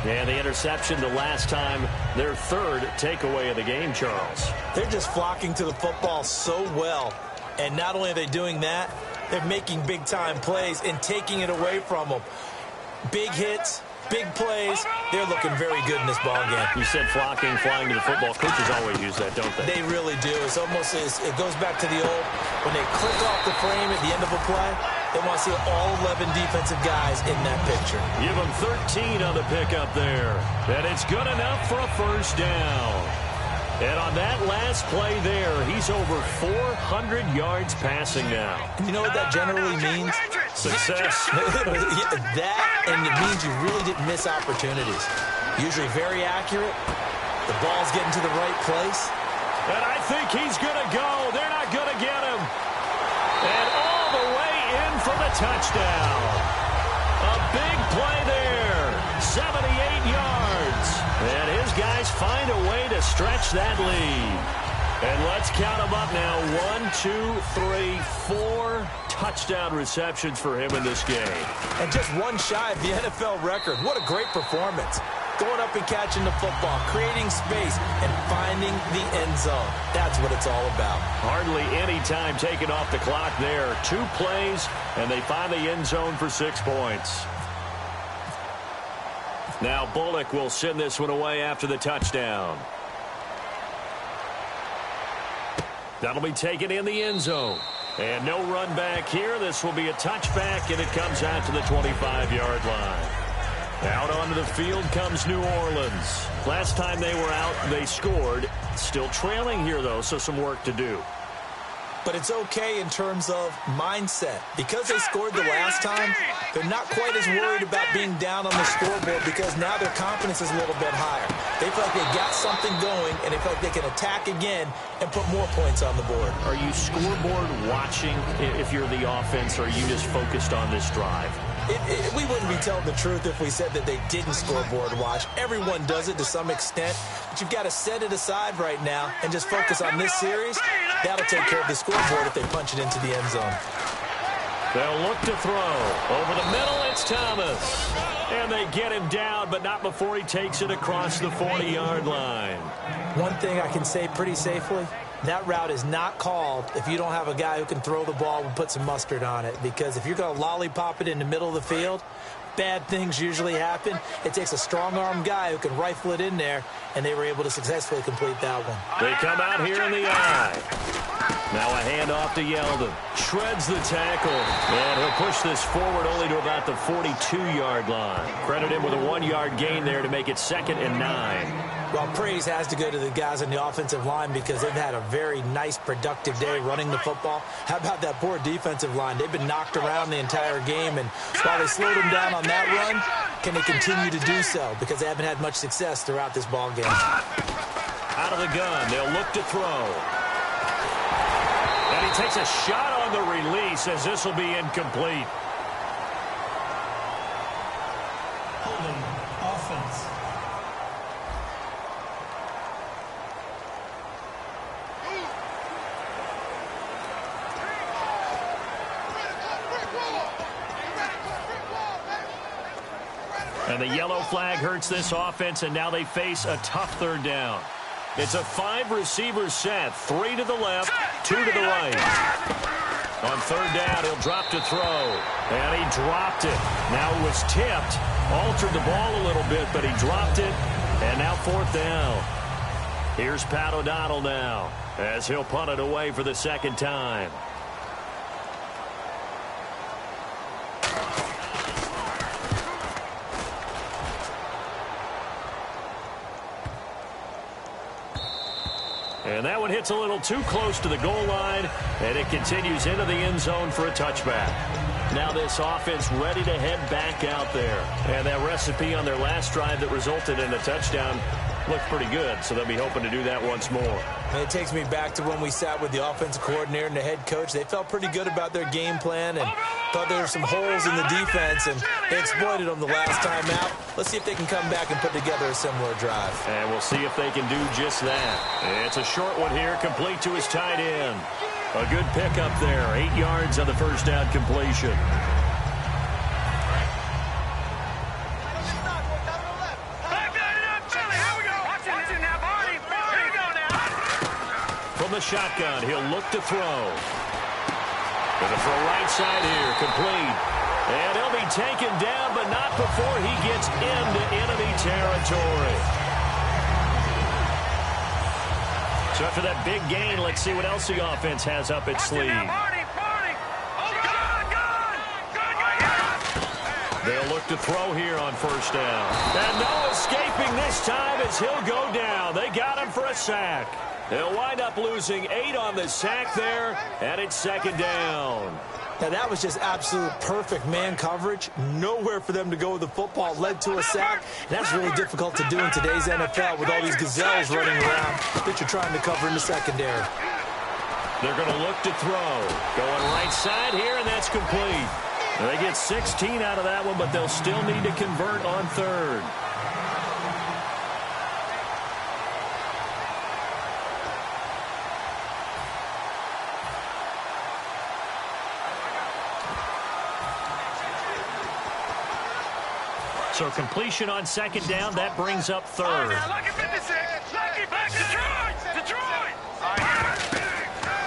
And the interception the last time, their 3rd takeaway of the game, Charles. They're just flocking to the football so well. And not only are they doing that, they're making big-time plays and taking it away from them. Big hits, big plays. They're looking very good in this ball game. You said flocking, flying to the football. Coaches always use that, don't they? They really do. It's almost it goes back to the old, when they click off the frame at the end of a play, they want to see all 11 defensive guys in that picture. Give them 13 on the pickup there. And it's good enough for a first down. And on that last play there, he's over 400 yards passing now. You know what that generally means? Success. That, and it means you really didn't miss opportunities. Usually very accurate. The ball's getting to the right place. And I think he's going to go. They're not going to get him. And all the way in for the touchdown. A big play there. 78 yards. And his guys find a way to stretch that lead. And let's count them up now. 1, 2, 3, 4 touchdown receptions for him in this game. And just one shy of the NFL record. What a great performance. Going up and catching the football, creating space, and finding the end zone. That's what it's all about. Hardly any time taken off the clock there. 2 plays, and they find the end zone for 6 points. Now Bullock will send this one away after the touchdown. That'll be taken in the end zone. And no run back here. This will be a touchback, and it comes out to the 25-yard line. Out onto the field comes New Orleans. Last time they were out, they scored. Still trailing here, though, so some work to do. But it's okay in terms of mindset. Because they scored the last time, they're not quite as worried about being down on the scoreboard because now their confidence is a little bit higher. They feel like they got something going, and they feel like they can attack again and put more points on the board. Are you scoreboard watching if you're the offense, or are you just focused on this drive? We wouldn't be telling the truth if we said that they didn't scoreboard watch. Everyone does it to some extent, but you've got to set it aside right now and just focus on this series. That'll take care of the scoreboard if they punch it into the end zone. They'll look to throw. Over the middle, it's Thomas. And they get him down, but not before he takes it across the 40-yard line. One thing I can say pretty safely, that route is not called if you don't have a guy who can throw the ball and put some mustard on it. Because if you're going to lollipop it in the middle of the field, bad things usually happen. It takes a strong-arm guy who can rifle it in there, and they were able to successfully complete that one. They come out here in the eye. Now a handoff to Yeldon. Shreds the tackle. And he'll push this forward only to about the 42-yard line. Credit him with a 1-yard gain there to make it 2nd and 9. Well, praise has to go to the guys on the offensive line because they've had a very nice, productive day running the football. How about that poor defensive line? They've been knocked around the entire game, and while they slowed them down on that run, can they continue to do so? Because they haven't had much success throughout this ball game. Out of the gun, they'll look to throw. And he takes a shot on the release as this will be incomplete. Holding offense. And the yellow flag hurts this offense, and now they face a tough 3rd down. It's a 5-receiver set, 3 to the left, 2 to the right. On 3rd down, he'll drop to throw, and he dropped it. Now it was tipped, altered the ball a little bit, but he dropped it, and now 4th down. Here's Pat O'Donnell now, as he'll punt it away for the 2nd time. And that one hits a little too close to the goal line, and it continues into the end zone for a touchback. Now this offense ready to head back out there. And that recipe on their last drive that resulted in a touchdown looked pretty good, so they'll be hoping to do that once more. And it takes me back to when we sat with the offensive coordinator and the head coach. They felt pretty good about their game plan and thought there were some holes in the defense, and they exploited them the last time out. Let's see if they can come back and put together a similar drive. And we'll see if they can do just that. It's a short one here, complete to his tight end. A good pickup there, 8 yards on the 1st down completion. From the shotgun, he'll look to throw. Gonna throw right side here, complete. And he'll be taken down, but not before he gets into enemy territory. So after that big gain, let's see what else the offense has up its sleeve. They'll look to throw here on 1st down. And no escaping this time as he'll go down. They got him for a sack. They'll wind up losing 8 on the sack there, and it's 2nd down. Now, that was just absolute perfect man coverage. Nowhere for them to go with the football. Led to a sack. And that's really difficult to do in today's NFL with all these gazelles running around that you're trying to cover in the secondary. They're going to look to throw. Going right side here, and that's complete. They get 16 out of that one, but they'll still need to convert on third. So completion on second down, that brings up third.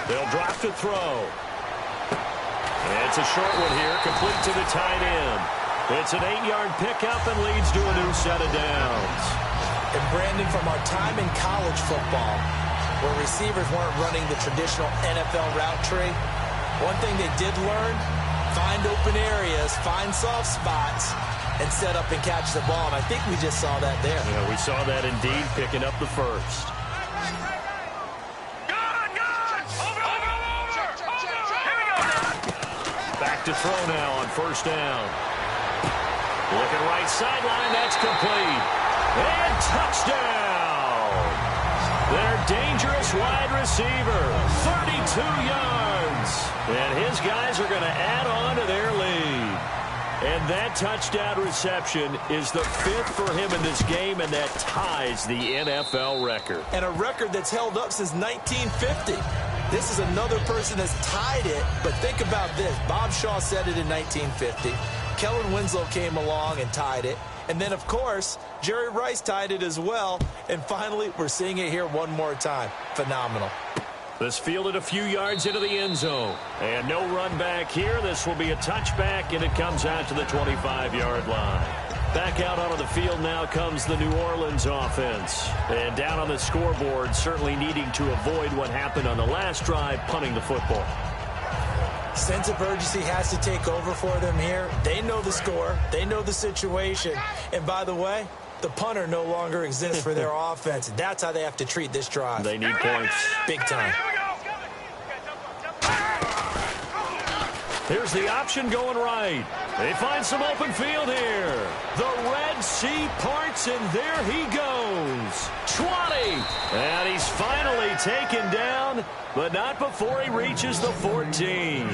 They'll drop to throw. And it's a short one here, complete to the tight end. It's an 8-yard pickup and leads to a new set of downs. And Brandon, from our time in college football, where receivers weren't running the traditional NFL route tree, one thing they did learn, find open areas, find soft spots, and set up and catch the ball. And I think we just saw that there. Yeah, we saw that indeed, picking up the first. Back to throw now on first down. Looking right sideline, that's complete. And touchdown! Their dangerous wide receiver, 32 yards. And his guys are going to add on to their lead. And that touchdown reception is the 5th for him in this game, and that ties the NFL record. And a record that's held up since 1950. This is another person that's tied it, but think about this. Bob Shaw said it in 1950. Kellen Winslow came along and tied it. And then, of course, Jerry Rice tied it as well. And finally, we're seeing it here one more time. Phenomenal. This fielded a few yards into the end zone. And no run back here. This will be a touchback, and it comes out to the 25-yard line. Back out onto the field now comes the New Orleans offense. And down on the scoreboard, certainly needing to avoid what happened on the last drive, punting the football. Sense of urgency has to take over for them here. They know the score. They know the situation. And by the way, the punter no longer exists for their offense. That's how they have to treat this drive. They need points. Big time. Here's the option going right. They find some open field here. The Red Sea parts, and there he goes. 20. And he's finally taken down, but not before he reaches the 14.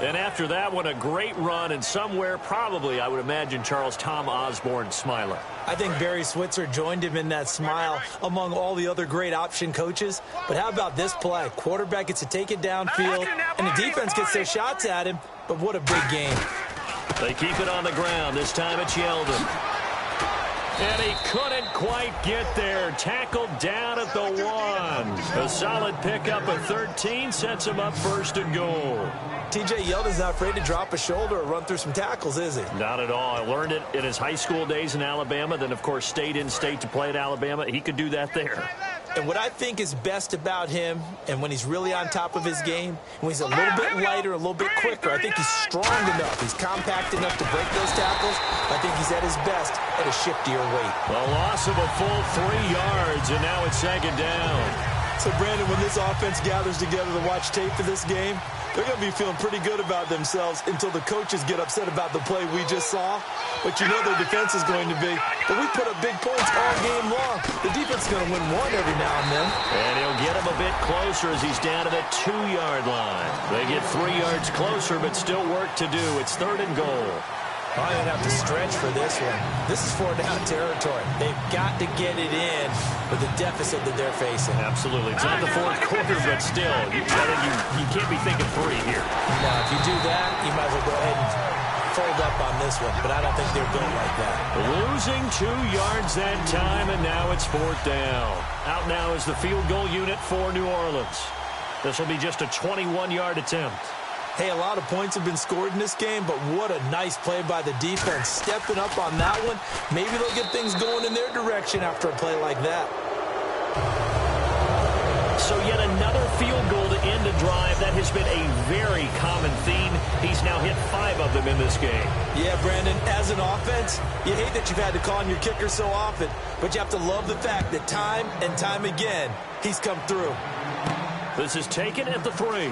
And after that one, a great run, and somewhere probably, I would imagine, Charles, Tom Osborne smiling. I think Barry Switzer joined him in that smile among all the other great option coaches. But how about this play? Quarterback gets to take it downfield, and the defense gets their shots at him. But what a big game. They keep it on the ground. This time it's Yeldon. And he couldn't quite get there. Tackled down at the 1. A solid pickup of 13 sets him up first and goal. T.J. Yeldon's not afraid to drop a shoulder or run through some tackles, is he? Not at all. I learned it in his high school days in Alabama. Then, of course, stayed in state to play at Alabama. He could do that there. And what I think is best about him, and when he's really on top of his game, when he's a little bit lighter, a little bit quicker, I think he's strong enough. He's compact enough to break those tackles. I think he's at his best at a shiftier weight. A loss of a full 3 yards, and now it's second down. So, Brandon, when this offense gathers together to watch tape for this game, they're going to be feeling pretty good about themselves until the coaches get upset about the play we just saw. But you know their defense is going to be. But we put up big points all game long. The defense is going to win one every now and then. And he'll get him a bit closer as he's down to the 2-yard line. They get 3 yards closer, but still work to do. It's third and goal. Probably going to have to stretch for this one. This is 4-down territory. They've got to get it in with the deficit that they're facing. Absolutely. It's not the fourth quarter, but still, I think you can't be thinking 3 here. No, if you do that, you might as well go ahead and fold up on this one. But I don't think they're built like that. Losing 2 yards that time, and now it's 4th down. Out now is the field goal unit for New Orleans. This will be just a 21-yard attempt. Hey, a lot of points have been scored in this game, but what a nice play by the defense. Stepping up on that one. Maybe they'll get things going in their direction after a play like that. So yet another field goal to end a drive. That has been a very common theme. He's now hit 5 of them in this game. Yeah, Brandon, as an offense, you hate that you've had to call on your kicker so often, but you have to love the fact that time and time again, he's come through. This is taken at the 3.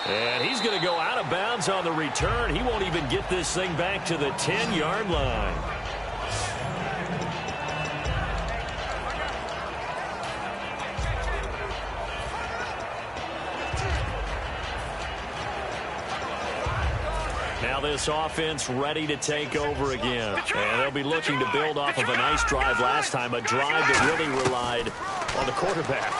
And he's going to go out of bounds on the return. He won't even get this thing back to the 10-yard line. Now this offense ready to take over again. And they'll be looking to build off of a nice drive last time, a drive that really relied on the quarterback.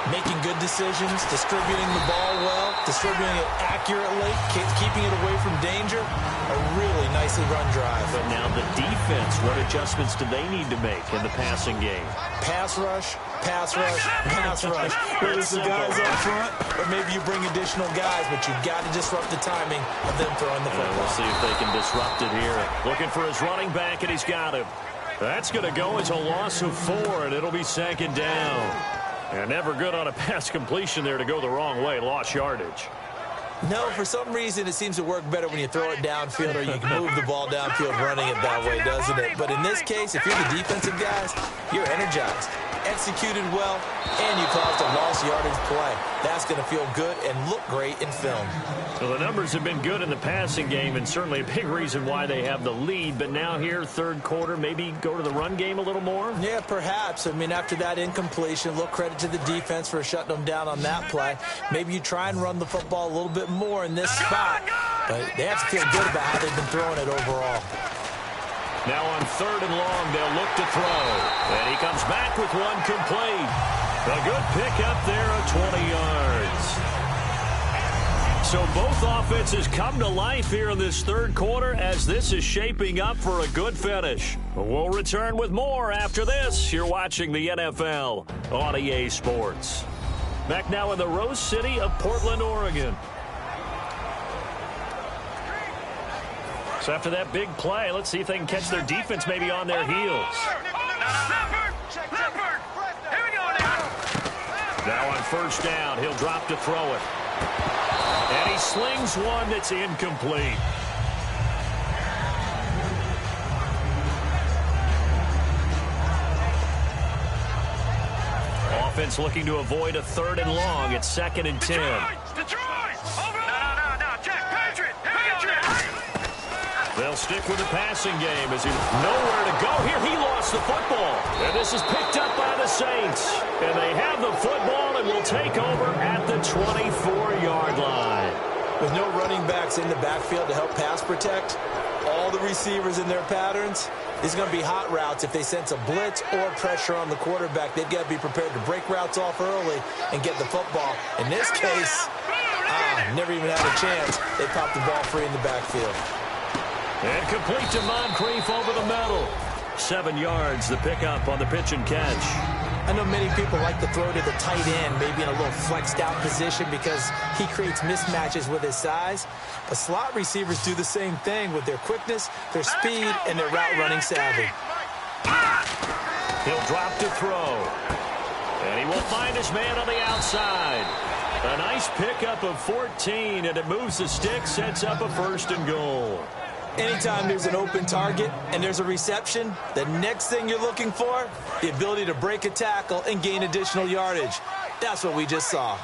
Making good decisions, distributing the ball well, distributing it accurately, keeping it away from danger. A really nicely run drive. But now the defense, what adjustments do they need to make in the passing game? Pass rush, pass rush, pass rush. Whether it's the guys up front, or maybe you bring additional guys, but you've got to disrupt the timing of them throwing the football. We'll see if they can disrupt it here. Looking for his running back, and he's got him. That's going to go as a loss of 4, and it'll be 2nd down. And never good on a pass completion there to go the wrong way. Lost yardage. No, for some reason it seems to work better when you throw it downfield or you can move the ball downfield running it that way, doesn't it? But in this case, if you're the defensive guys, you're energized, executed well, and you caused a lost yardage play. That's going to feel good and look great in film. Well, the numbers have been good in the passing game, and certainly a big reason why they have the lead. But now here, 3rd quarter, maybe go to the run game a little more? Yeah, perhaps. I mean, after that incompletion, a little credit to the defense for shutting them down on that play. Maybe you try and run the football a little bit more in this spot. But they have to feel good about how they've been throwing it overall. Now on 3rd and long, they'll look to throw. And he comes back with one complete. A good pickup there of 20 yards. So both offenses come to life here in this 3rd quarter as this is shaping up for a good finish. We'll return with more after this. You're watching the NFL on EA Sports. Back now in the Rose City of Portland, Oregon. So after that big play, let's see if they can catch their defense maybe on their heels. Now on 1st down, he'll drop to throw it. And he slings one that's incomplete. Offense looking to avoid a 3rd and long. It's 2nd and 10. They'll stick with the passing game as he nowhere to go. Here he lost the football. And this is picked up by the Saints. And they have the football and will take over at the 24-yard line. With no running backs in the backfield to help pass protect, all the receivers in their patterns, these are going to be hot routes. If they sense a blitz or pressure on the quarterback, they've got to be prepared to break routes off early and get the football. In this case, never even had a chance. They popped the ball free in the backfield. And complete to Moncrief over the middle. 7 yards, the pickup on the pitch and catch. I know many people like to throw to the tight end, maybe in a little flexed out position because he creates mismatches with his size. But slot receivers do the same thing with their quickness, their speed, and their route running savvy. He'll drop to throw. And he will find his man on the outside. A nice pickup of 14, and it moves the stick, sets up a 1st and goal. Anytime there's an open target and there's a reception, the next thing you're looking for, the ability to break a tackle and gain additional yardage. That's what we just saw.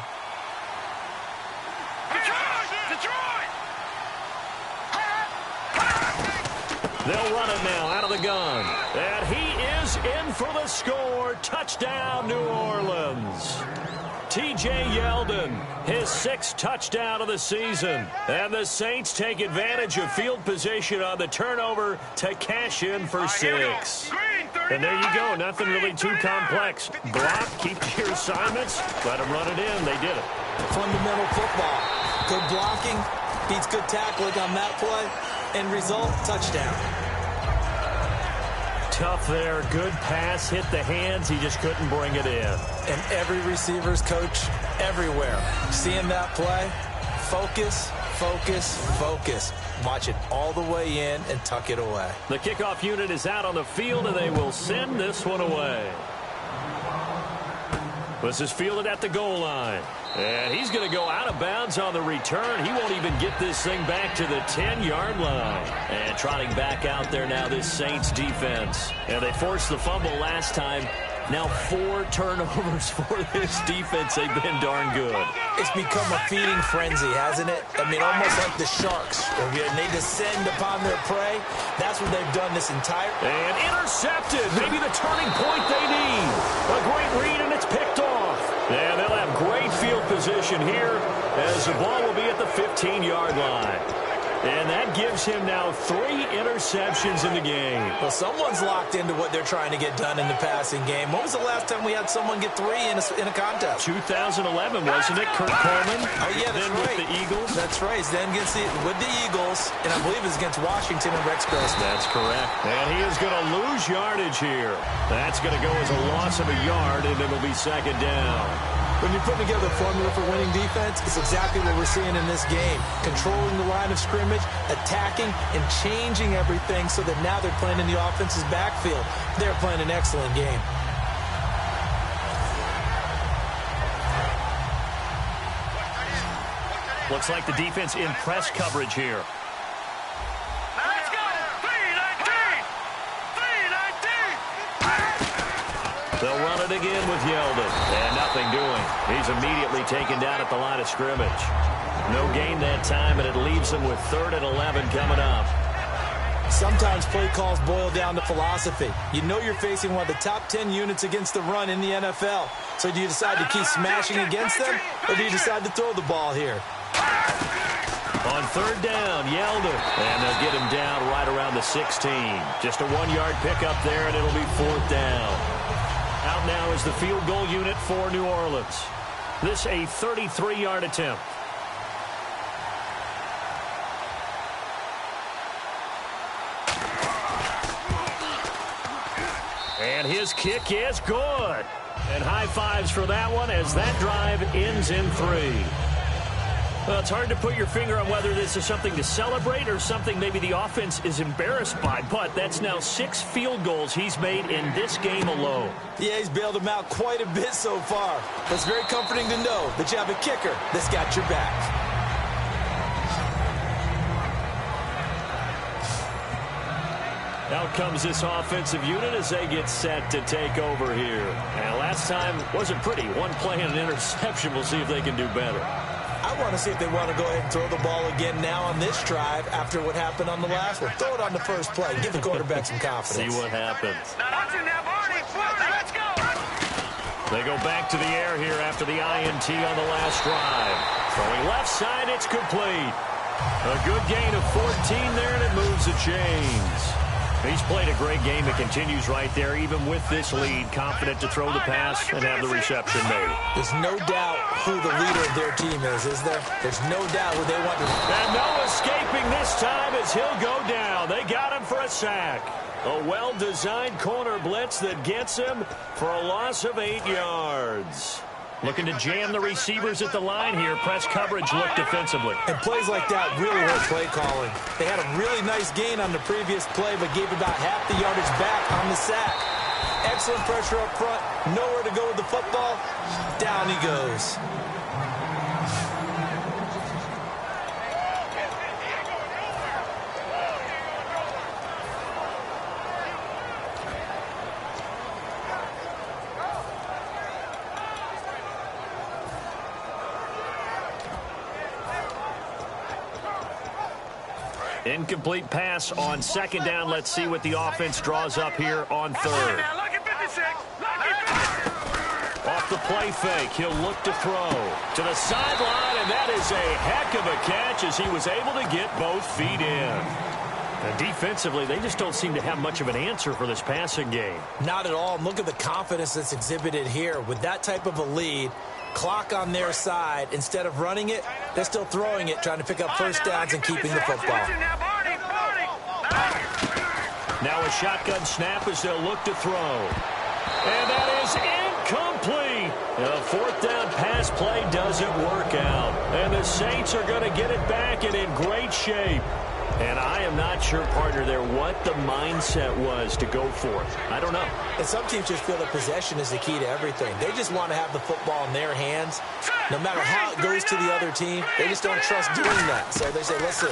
They'll run it now out of the gun. And he is in for the score. Touchdown, New Orleans. T.J. Yeldon, his 6th touchdown of the season. And the Saints take advantage of field position on the turnover to cash in for 6. And there you go. Nothing really too complex. Block, keep to your assignments, let them run it in. They did it. Fundamental football. Good blocking, beats good tackling on that play. End result, touchdown. Tough there. Good pass. Hit the hands. He just couldn't bring it in. And every receiver's coach everywhere. Seeing that play, focus, focus, focus. Watch it all the way in and tuck it away. The kickoff unit is out on the field, and they will send this one away. This is fielded at the goal line. And he's going to go out of bounds on the return. He won't even get this thing back to the 10-yard line. And trotting back out there now, this Saints defense. And they forced the fumble last time. Now 4 turnovers for this defense. They've been darn good. It's become a feeding frenzy, hasn't it? I mean, almost like the sharks. When they descend upon their prey, that's what they've done this entire... And intercepted. Maybe the turning point they need. A great read, and it's picked off. And they'll have great field position here as the ball will be at the 15-yard line. And that gives him now 3 interceptions in the game. Well, someone's locked into what they're trying to get done in the passing game. When was the last time we had someone get 3 in a contest? 2011, wasn't it? Kurt Coleman. Oh, yeah, that's then right. with the Eagles. That's right. Then with the Eagles, and I believe it's against Washington and Rex Grossman. That's correct. And he is going to lose yardage here. That's going to go as a loss of a yard, and it'll be 2nd down. When you put together a formula for winning defense, it's exactly what we're seeing in this game. Controlling the line of scrimmage, attacking, and changing everything so that now they're playing in the offense's backfield. They're playing an excellent game. Looks like the defense in press coverage here. Let's go! 3-19! 3-19! They'll run it again with Yeldon. And nothing doing. He's immediately taken down at the line of scrimmage. No gain that time, and it leaves them with 3rd and 11 coming up. Sometimes play calls boil down to philosophy. You know you're facing one of the top 10 units against the run in the NFL. So do you decide to keep smashing against them, or do you decide to throw the ball here? On 3rd down, Yeldon. And they'll get him down right around the 16. Just a 1-yard pickup there, and it'll be 4th down. Out now is the field goal unit for New Orleans. This a 33-yard attempt. And his kick is good. And high fives for that one as that drive ends in 3. Well, it's hard to put your finger on whether this is something to celebrate or something maybe the offense is embarrassed by, but that's now 6 field goals he's made in this game alone. Yeah, he's bailed them out quite a bit so far. But it's very comforting to know that you have a kicker that's got your back. Out comes this offensive unit as they get set to take over here. And last time wasn't pretty. 1 play and an interception. We'll see if they can do better. I want to see if they want to go ahead and throw the ball again now on this drive after what happened on the last one. Throw it on the first play. Give the quarterback some confidence. See what happens. Let's go! They go back to the air here after the INT on the last drive. Throwing left side, it's complete. A good gain of 14 there, and it moves the chains. He's played a great game. It continues right there, even with this lead. Confident to throw the pass and have the reception made. There's no doubt who the leader of their team is there? There's no doubt who they want to... And no escaping this time as he'll go down. They got him for a sack. A well-designed corner blitz that gets him for a loss of 8 yards. Looking to jam the receivers at the line here. Press coverage look defensively. And plays like that really hurt play calling. They had a really nice gain on the previous play, but gave about half the yardage back on the sack. Excellent pressure up front. Nowhere to go with the football. Down he goes. Incomplete pass on 2nd down. Let's see what the offense draws up here on 3rd. Off the play fake, he'll look to throw to the sideline, and that is a heck of a catch as he was able to get both feet in. And defensively, they just don't seem to have much of an answer for this passing game. Not at all. Look at the confidence that's exhibited here. With that type of a lead, clock on their side, instead of running it, they're still throwing it, trying to pick up first downs and keeping the football. Now a shotgun snap as they'll look to throw. And that is incomplete. A 4th down pass play doesn't work out. And the Saints are going to get it back and in great shape. And I am not sure, partner, there what the mindset was to go for it. I don't know. And some teams just feel that possession is the key to everything. They just want to have the football in their hands. No matter how it goes to the other team, they just don't trust doing that. So they say, listen,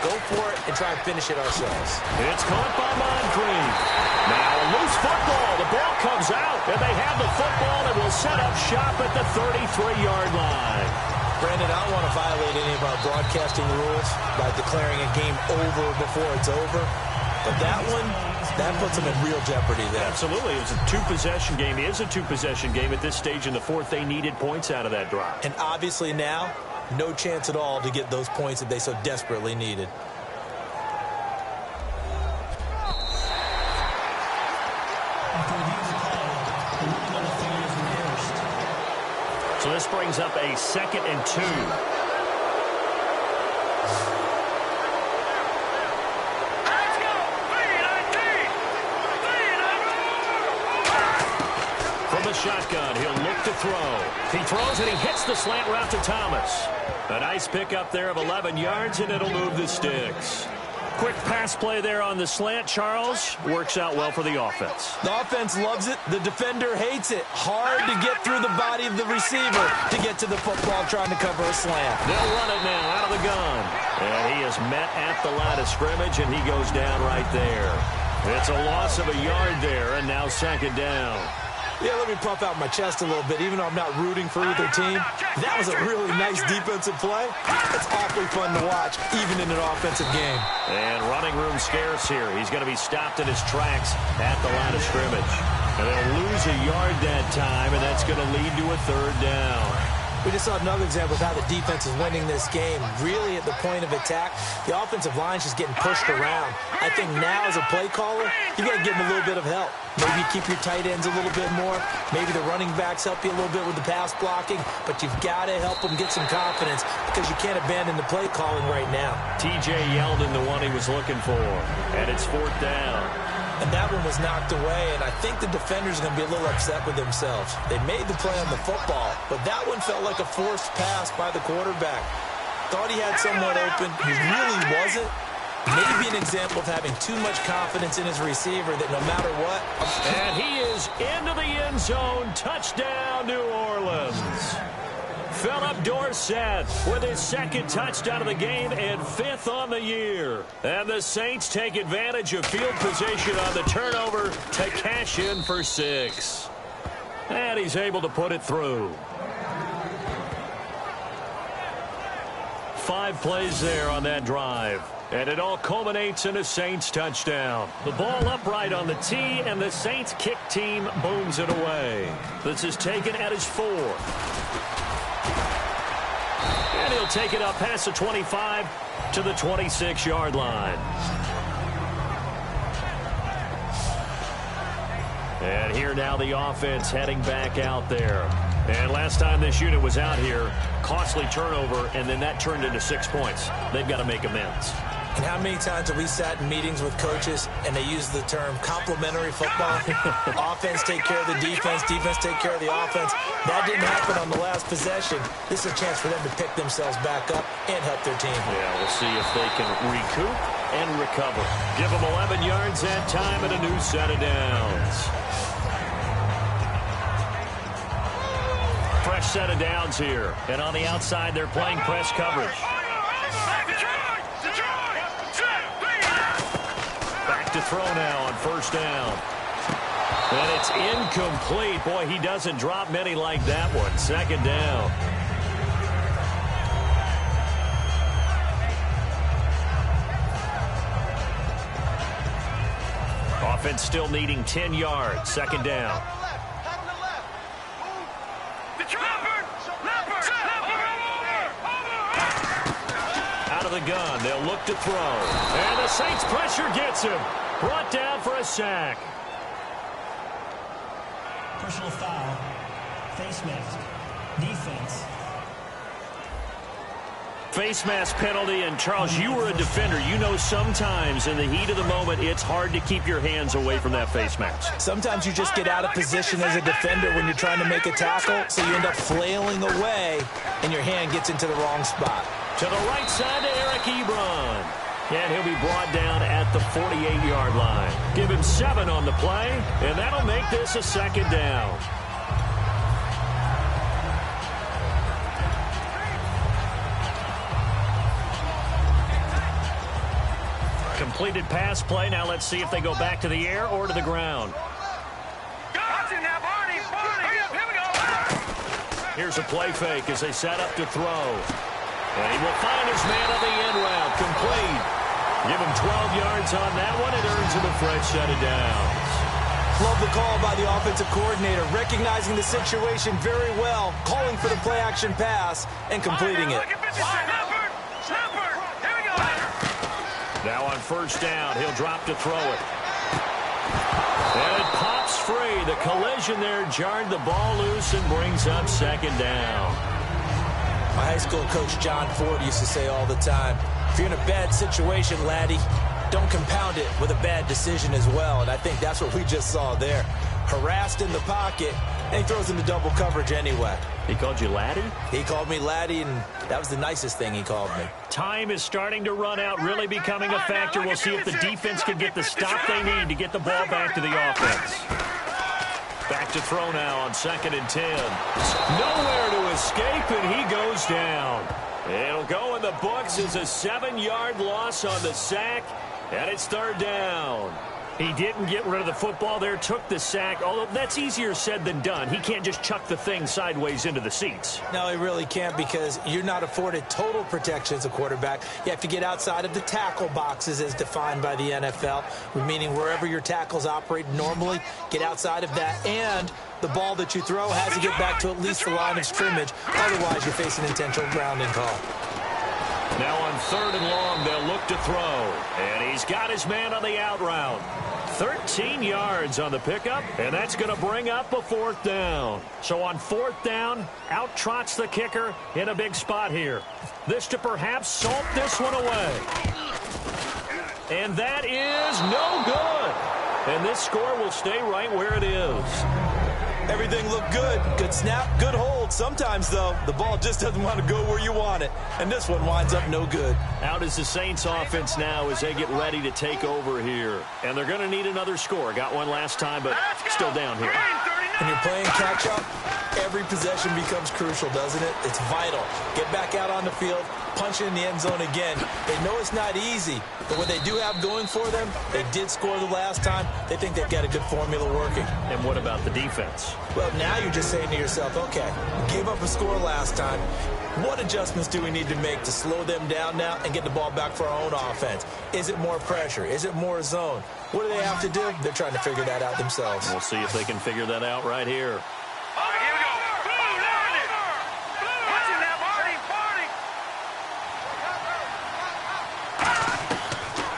go for it and try and finish it ourselves. It's caught by Moncrief. Now a loose football. The ball comes out, and they 23-yard line. Brandon, I don't want to violate any of our broadcasting rules by declaring a game over before it's over. But that one, that puts them in real jeopardy there. Absolutely. It was a two-possession game. It is a two-possession game at this stage in the fourth. They needed points out of that drive. And obviously now, no chance at all to get those points that they so desperately needed. So this brings up a 2nd and 2. From the shotgun, he'll look to throw. He throws and he hits the slant route to Thomas. A nice pickup there of 11 yards, and it'll move the sticks. Quick pass play there on the slant, Charles. Works out well for the offense. The offense loves it. The defender hates it. Hard to get through the body of the receiver to get to the football trying to cover a slant. They'll run it now out of the gun. And he is met at the line of scrimmage, and he goes down right there. It's a loss of a yard there, and now 2nd down. Yeah, let me puff out my chest a little bit, even though I'm not rooting for either team. That was a really nice defensive play. It's awfully fun to watch, even in an offensive game. And running room scarce here. He's going to be stopped in his tracks at the line of scrimmage. And they'll lose a yard that time, and that's going to lead to a 3rd down. We just saw another example of how the defense is winning this game. Really at the point of attack, the offensive line's just getting pushed around. I think now as a play caller, you got to give them a little bit of help. Maybe keep your tight ends a little bit more. Maybe the running backs help you a little bit with the pass blocking. But you've got to help them get some confidence because you can't abandon the play calling right now. TJ Yeldon, the one he was looking for. And it's 4th down. And that one was knocked away, and I think the defenders are going to be a little upset with themselves. They made the play on the football, but that one felt like a forced pass by the quarterback. Thought he had someone open. He really wasn't. Maybe an example of having too much confidence in his receiver that no matter what. And he is into the end zone. Touchdown, New Orleans. Philip Dorsett with his 2nd touchdown of the game and 5th on the year. And the Saints take advantage of field position on the turnover to cash in for 6. And he's able to put it through. 5 plays there on that drive. And it all culminates in a Saints touchdown. The ball upright on the tee, and the Saints kick team booms it away. This is taken at his 4. And he'll take it up past the 25 to the 26-yard line. And here now the offense heading back out there. And last time this unit was out here, costly turnover, and then that turned into 6 points. They've got to make amends. And how many times have we sat in meetings with coaches and they use the term complementary football? Offense take care of the defense, defense take care of the offense. That didn't happen on the last possession. This is a chance for them to pick themselves back up and help their team. Yeah, we'll see if they can recoup and recover. Give them 11 yards that time and a new set of downs. Fresh set of downs here. And on the outside, they're playing press coverage. Back to throw now on 1st down. And it's incomplete. Boy, he doesn't drop many like that one. 2nd down. Offense still needing 10 yards. 2nd down. Out of the gun, they'll look to throw. And the Saints pressure gets him. Brought down for a sack. Personal foul. Face mask. Defense. Face mask penalty, and Charles, you were a defender. You know sometimes in the heat of the moment, it's hard to keep your hands away from that face mask. Sometimes you just get out of position as a defender when you're trying to make a tackle, so you end up flailing away, and your hand gets into the wrong spot. To the right side to Eric Ebron. And he'll be brought down at the 48-yard line. Give him 7 on the play, and that'll make this a 2nd down. Completed pass play. Now let's see if they go back to the air or to the ground. Watch him now, Barney. Hurry up, here we go. Here's a play fake as they set up to throw. And he will find his man on the end route. Complete. Give him 12 yards on that one. It earns him a fresh set of downs. Love the call by the offensive coordinator, recognizing the situation very well, calling for the play-action pass, and completing it. Now on first down, he'll drop to throw it. And it pops free. The collision there jarred the ball loose and brings up second down. My high school coach, John Ford, used to say all the time, if you're in a bad situation, laddie, don't compound it with a bad decision as well. And I think that's what we just saw there. Harassed in the pocket, and he throws into double coverage anyway. He called you laddie? He called me laddie, and that was the nicest thing he called me. Time is starting to run out, really becoming a factor. We'll see if the defense can get the stop they need to get the ball back to the offense. Back to throw now on 2nd and 10. Nowhere to escape, and he goes down. It'll go in the books as a 7-yard loss on the sack, and it's 3rd down. He didn't get rid of the football there, took the sack, although that's easier said than done. He can't just chuck the thing sideways into the seats. No, he really can't, because you're not afforded total protection as a quarterback. You have to get outside of the tackle boxes as defined by the NFL, meaning wherever your tackles operate normally, get outside of that, and the ball that you throw has to get back to at least the line of scrimmage. Otherwise, you're facing an intentional grounding call. Now on 3rd and long, they'll look to throw. And he's got his man on the out route. 13 yards on the pickup, and that's going to bring up a 4th down. So on 4th down, out trots the kicker in a big spot here. This to perhaps salt this one away. And that is no good. And this score will stay right where it is. Everything looked good. Good snap, good hold. Sometimes, though, the ball just doesn't want to go where you want it. And this one winds up no good. Out is the Saints offense now as they get ready to take over here. And they're going to need another score. Got one last time, but still down here. When you're playing catch-up, every possession becomes crucial, doesn't it? It's vital. Get back out on the field, punch it in the end zone again. They know it's not easy, but what they do have going for them, they did score the last time. They think they've got a good formula working. And what about the defense? Well, now you're just saying to yourself, okay, gave up a score last time. What adjustments do we need to make to slow them down now and get the ball back for our own offense? Is it more pressure? Is it more zone? What do they have to do? They're trying to figure that out themselves. We'll see if they can figure that out right here.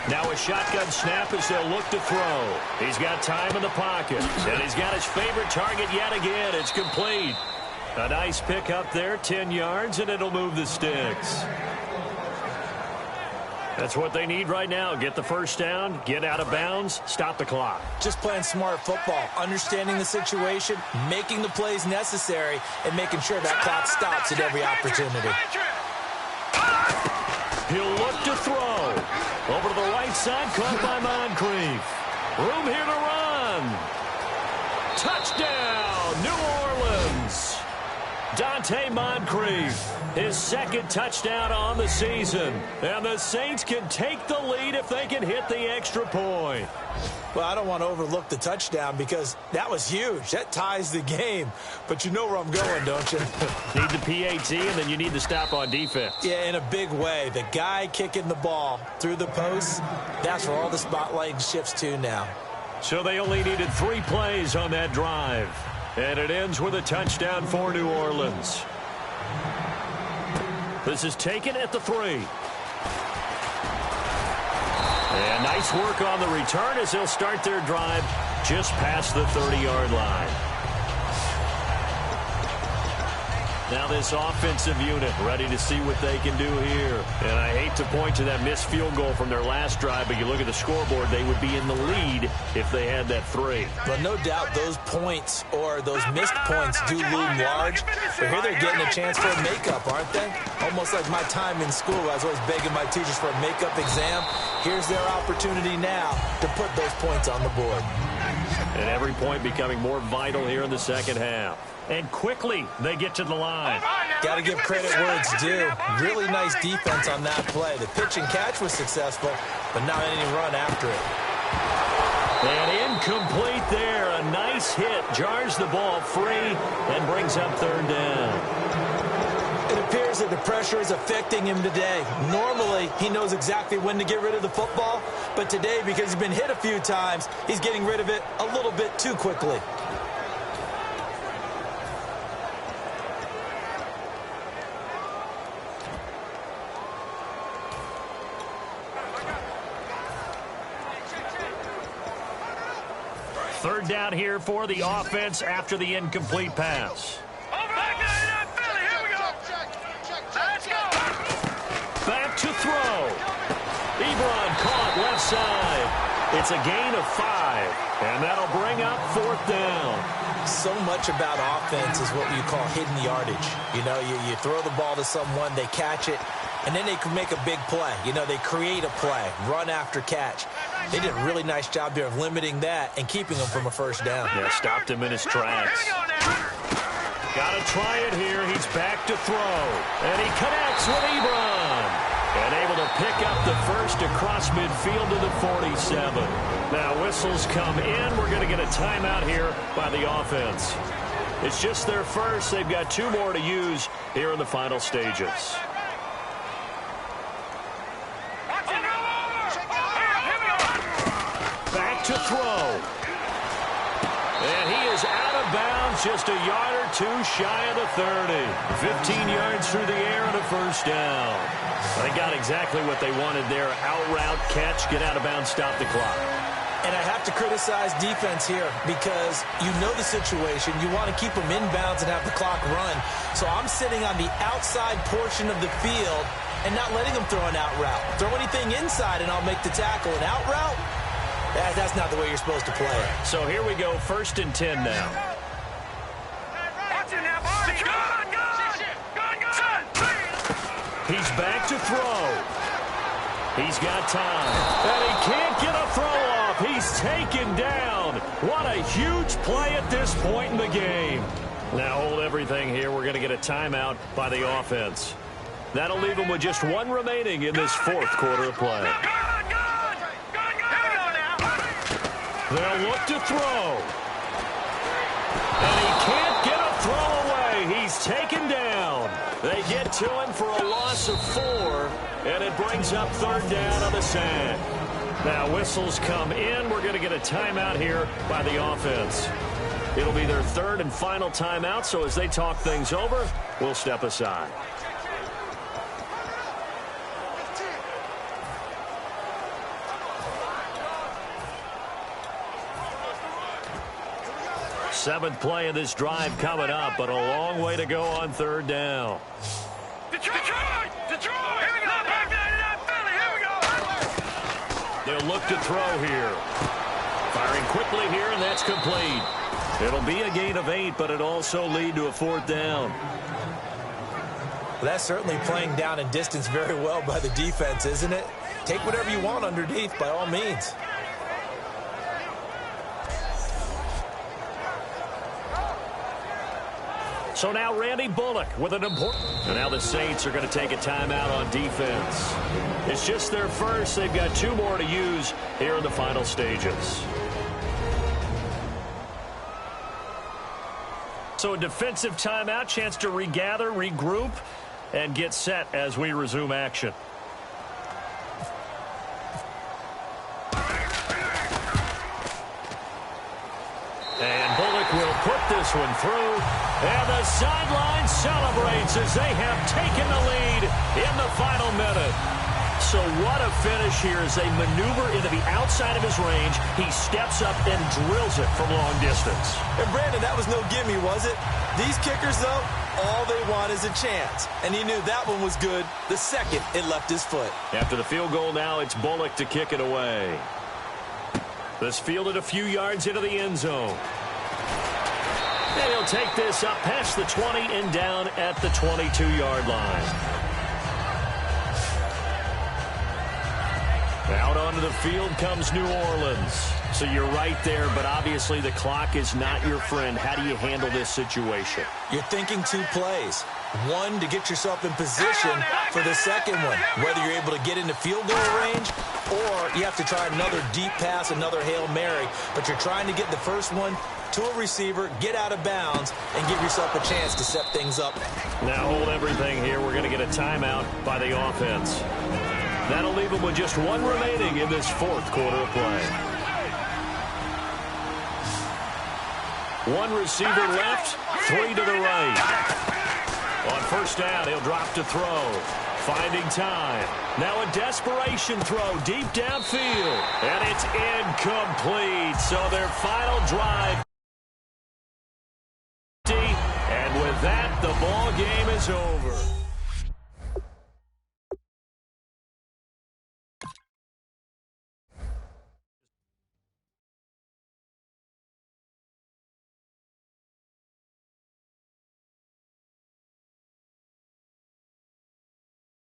Now a shotgun snap as they'll look to throw. He's got time in the pocket, and he's got his favorite target yet again. It's complete. A nice pick up there, 10 yards, and it'll move the sticks. That's what they need right now. Get the first down, get out of bounds, stop the clock. Just playing smart football, understanding the situation, making the plays necessary, and making sure that clock stops at every opportunity. He'll look to throw. Over to the right side, caught by Moncrief. Room here to run. Touchdown, New Orleans. Dante Moncrief, his 2nd touchdown on the season. And the Saints can take the lead if they can hit the extra point. Well, I don't want to overlook the touchdown because that was huge. That ties the game. But you know where I'm going, don't you? Need the PAT, and then you need the stop on defense. Yeah, in a big way. The guy kicking the ball through the posts, that's where all the spotlight shifts to now. So they only needed 3 plays on that drive. And it ends with a touchdown for New Orleans. This is taken at the 3. And nice work on the return as they'll start their drive just past the 30-yard line. Now this offensive unit ready to see what they can do here. And I hate to point to that missed field goal from their last drive, but you look at the scoreboard, they would be in the lead if they had that 3. But no doubt those points or those missed points do loom large. But here they're getting a chance for a makeup, aren't they? Almost like my time in school. I was always begging my teachers for a makeup exam. Here's their opportunity now to put those points on the board. And every point becoming more vital here in the second half. And quickly, they get to the line. Got to give credit where it's due. Really nice defense on that play. The pitch and catch was successful, but not any run after it. And incomplete there. A nice base hit jars the ball free and brings up third down. It appears that the pressure is affecting him today. Normally, he knows exactly when to get rid of the football, but today, because he's been hit a few times, he's getting rid of it a little bit too quickly. Third down here for the offense after the incomplete pass. Back to throw. Ebron caught left side. It's a gain of 5, and that'll bring up fourth down. So much about offense is what you call hidden yardage. You know, you throw the ball to someone, they catch it, and then they can make a big play. You know, they create a play, run after catch. They did a really nice job there of limiting that and keeping him from a first down. Yeah, stopped him in his tracks. Got to try it here. He's back to throw. And he connects with Ebron. And able to pick up the first across midfield to the 47. Now whistles come in. We're going to get a timeout here by the offense. It's just their first. They've got 2 more to use here in the final stages. Back to throw. And he is out of bounds, just a yard or 2 shy of the 30. 15 yards through the air and a first down. They got exactly what they wanted there. Out route, catch, get out of bounds, stop the clock. And I have to criticize defense here because you know the situation. You want to keep them in bounds and have the clock run. So I'm sitting on the outside portion of the field and not letting them throw an out route. Throw anything inside and I'll make the tackle. An out route? That's not the way you're supposed to play it. So here we go, 1st and 10 now. He's back to throw. He's got time. And he can't get a throw off. He's taken down. What a huge play at this point in the game. Now hold everything here. We're going to get a timeout by the offense. That'll leave them with just 1 remaining in this 4th quarter of play. They'll look to throw. And he can't get a throw away. He's taken down. They get to him for a loss of 4, and it brings up third down on the sack. Now whistles come in. We're going to get a timeout here by the offense. It'll be their 3rd and final timeout, so as they talk things over, we'll step aside. Seventh play of this drive coming up, but a long way to go on third down. Detroit! Here we go! Here we go! They'll look to throw here. Firing quickly here, and that's complete. It'll be a gain of 8, but it also lead to a 4th down. Well, that's certainly playing down and distance very well by the defense, isn't it? Take whatever you want underneath, by all means. So now Randy Bullock with an important... And now the Saints are going to take a timeout on defense. It's just their first. They've got 2 more to use here in the final stages. So a defensive timeout, chance to regather, regroup, and get set as we resume action. And Bullock will put this one through. And the sideline celebrates as they have taken the lead in the final minute. So what a finish here as they maneuver into the outside of his range. He steps up and drills it from long distance. And Brandon, that was no gimme, was it? These kickers, though, all they want is a chance. And he knew that one was good the second it left his foot. After the field goal now, it's Bullock to kick it away. This fielded a few yards into the end zone. And he'll take this up past the 20 and down at the 22-yard line. Out onto the field comes New Orleans. So you're right there, but obviously the clock is not your friend. How do you handle this situation? You're thinking 2 plays. One, to get yourself in position for the second one, whether you're able to get into field goal range or you have to try another deep pass, another Hail Mary, but you're trying to get the first one to a receiver, get out of bounds, and give yourself a chance to set things up. Now hold everything here. We're going to get a timeout by the offense. That'll leave them with just 1 remaining in this 4th quarter of play. 1 receiver left, 3 to the right. On first down, he'll drop to throw. Finding time. Now a desperation throw deep downfield. And it's incomplete. So their final drive. And with that, the ball game is over.